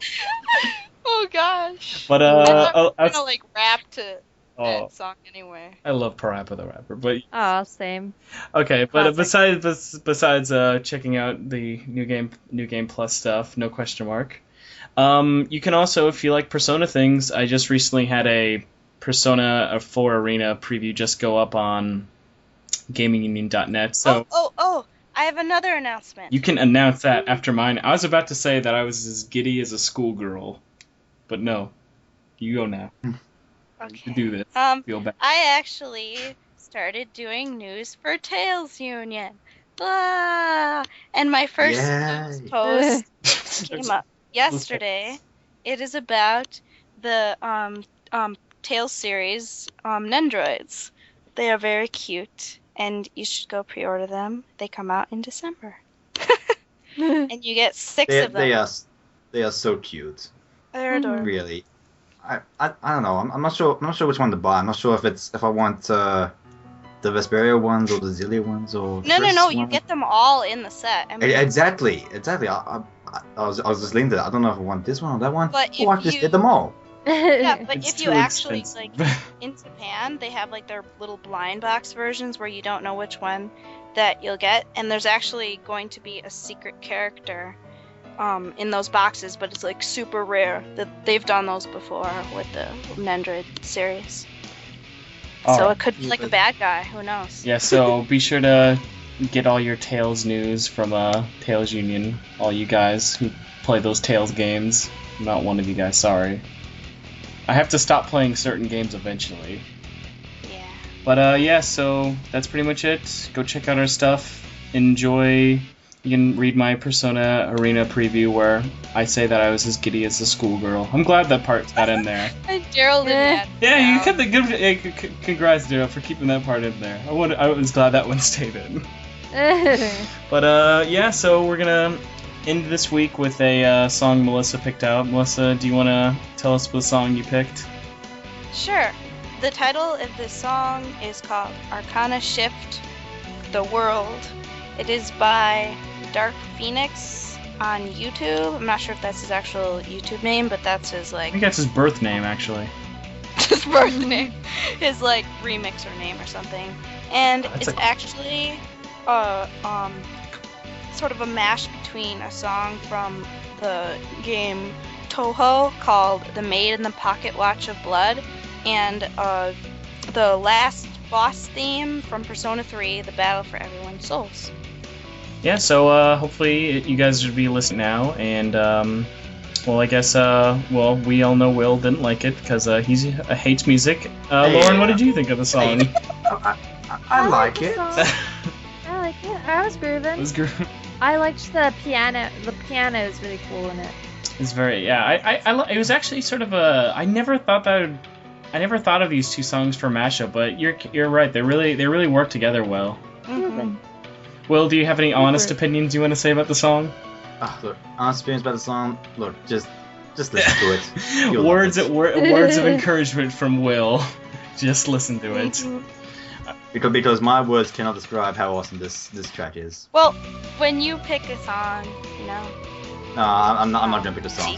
Oh gosh. But I'm I gonna like rap to oh, that song anyway. I love Parappa the Rapper, but Oh, same. okay. But Classic. besides checking out the new game plus stuff, no question mark. You can also, if you like Persona things, I just recently had a Persona 4 Arena preview just go up on GamingUnion.net. So Oh! I have another announcement. you can announce that after mine. I was about to say that I was as giddy as a schoolgirl, but no, you go now. Okay. You do this. Feel bad. I actually started doing news for Tales Union. Blah! And my first news Yay. post came up yesterday. It is about the Tales series Nendroids. They are very cute, and you should go pre-order them. They come out in December, and you get 6 of them. They are so cute. They're adorable. Really. I don't know. I'm not sure. I'm not sure which one to buy. I'm not sure if I want the Vesperia ones or the Zillia ones or. No, Triss you ones. get them all in the set. I mean, Exactly. I was just linked to that. I don't know if I want this one or that one. But Or I if just you- get them all. yeah, but It's if you too actually expensive. like in Japan, they have like their little blind box versions where you don't know which one that you'll get, and there's actually going to be a secret character in those boxes, but it's like super rare. That they've done those before with the Nendroid series, so Alright. it could be like a bad guy. Who knows? Yeah, so be sure to get all your Tales news from Tales Union, all you guys who play those Tales games. I'm not one of you guys, sorry. I have to stop playing certain games eventually. Yeah. But yeah, so that's pretty much it. Go check out our stuff. Enjoy. You can read my Persona Arena preview where I say that I was as giddy as a schoolgirl. I'm glad that part got in there. And Daryl didn't. Yeah, you kept the good. Congrats, Daryl, for keeping that part in there. I was glad that one stayed in. But yeah, so we're gonna end this week with a song Melissa picked out. Melissa, do you want to tell us what song you picked? Sure. The title of this song is called Arcana Shift the World. It is by Dark Phoenix, on YouTube. I'm not sure if that's his actual YouTube name, but that's his I like think that's his birth name, actually. his birth name, his like remixer name or something. And That's it's actually sort of a mash between a song from the game Toho called The Maid in the Pocket Watch of Blood and the last boss theme from Persona 3, The Battle for Everyone's Souls. Yeah, so hopefully you guys would be listening now, and well, I guess we all know Will didn't like it because he hates music. Lauren, what did you think of the song? I like it. I like it. I was grooving. It was grooving. I liked the piano. The piano is really cool in it. It's very it was actually sort of a I never thought of these two songs for mashup, but you're right. They really work together well. Grooving. Will, do you have any honest opinions you want to say about the song? Look, honest opinions about the song. Look, just listen to it. You'll Words love it. words of encouragement from Will. Just listen to it. Because my words cannot describe how awesome this track is. Well, when you pick a song, you know. No, I'm not gonna pick the song.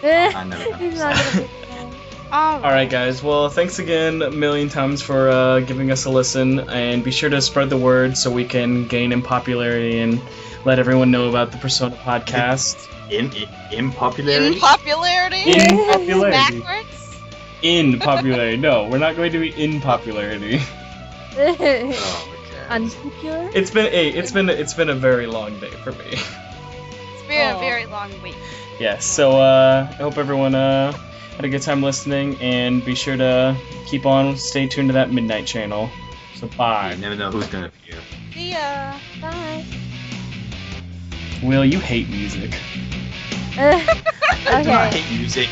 I never done He's this. not gonna pick one. Alright guys, well thanks again a million times for giving us a listen, and be sure to spread the word so we can gain in popularity and let everyone know about the Persona podcast. In popularity? In popularity? In popularity. Backwards? In popularity. No, we're not going to be in popularity. Oh, okay. Unpopular? It's been a very long day for me. It's been a very long week. Yes, so I hope everyone had a good time listening, and be sure to stay tuned to that Midnight channel. So bye. You never know who's gonna appear. See ya. Bye. Will, you hate music. I do not Okay. hate music.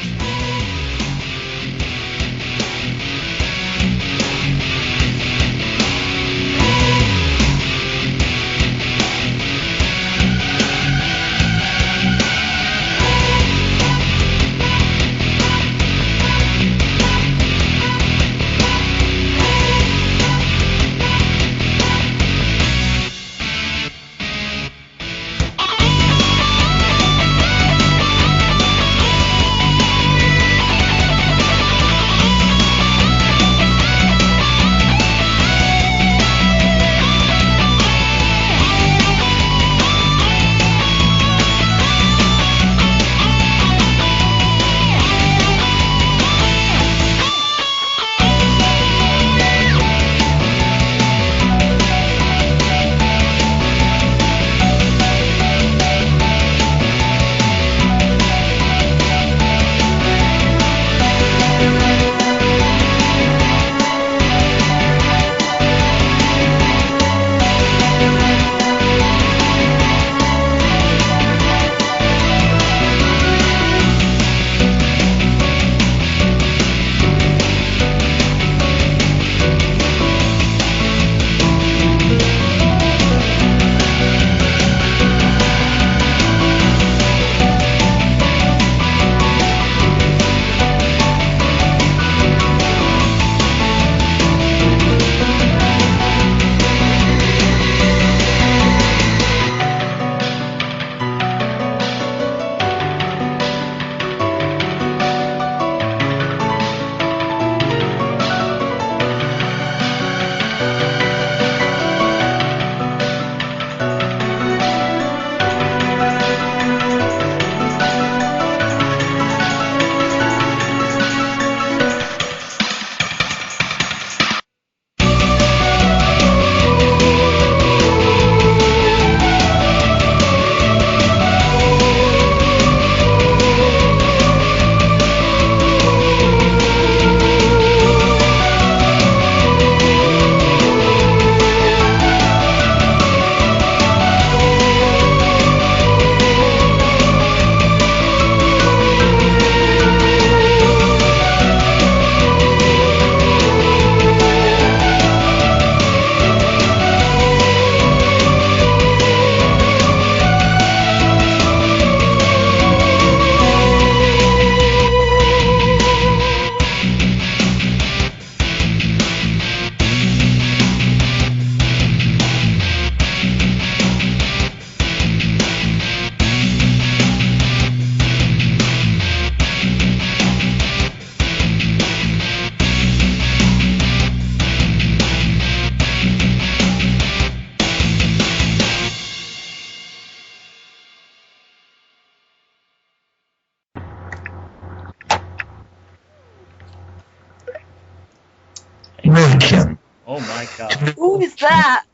Welcome. Oh my god. Who is that?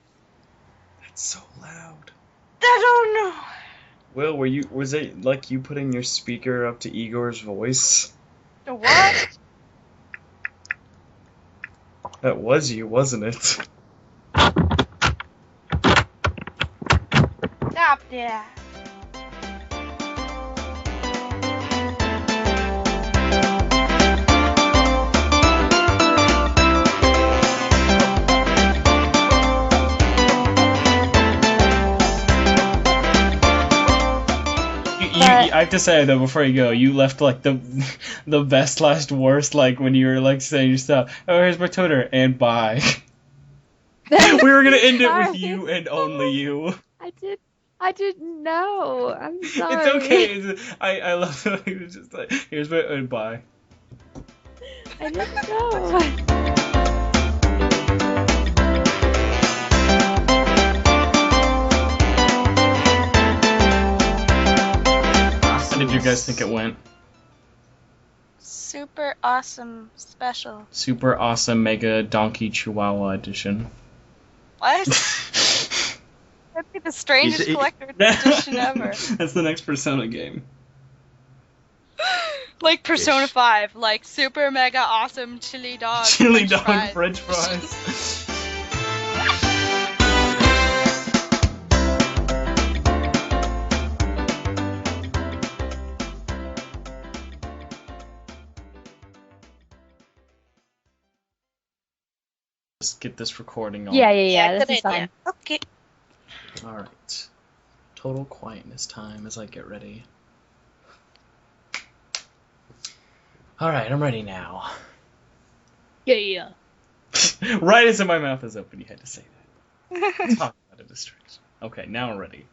That's so loud. I don't know. Will, was it like you putting your speaker up to Igor's voice? The what? That was you, wasn't it? Stop that. I have to say though, before you go, you left like the best last worst, like when you were like saying your stuff. Oh, here's my Twitter and bye. We were gonna end it with you and only you. I didn't know. I'm sorry. It's okay. I love the way it was just like, here's my and bye. I didn't know. How did you guys think it went? Super awesome special. Super awesome mega donkey chihuahua edition. What? That'd be the strangest collector's edition ever. That's the next Persona game. Like Persona 5, like super mega awesome chili dog. Chili French dog fries. French fries. Let's get this recording on. Yeah. This good is idea. fine. Okay. Alright. Total quietness time as I get ready. Alright, I'm ready now. Yeah. Right as my mouth is open, you had to say that. Talk about a distraction. Okay, now I'm ready.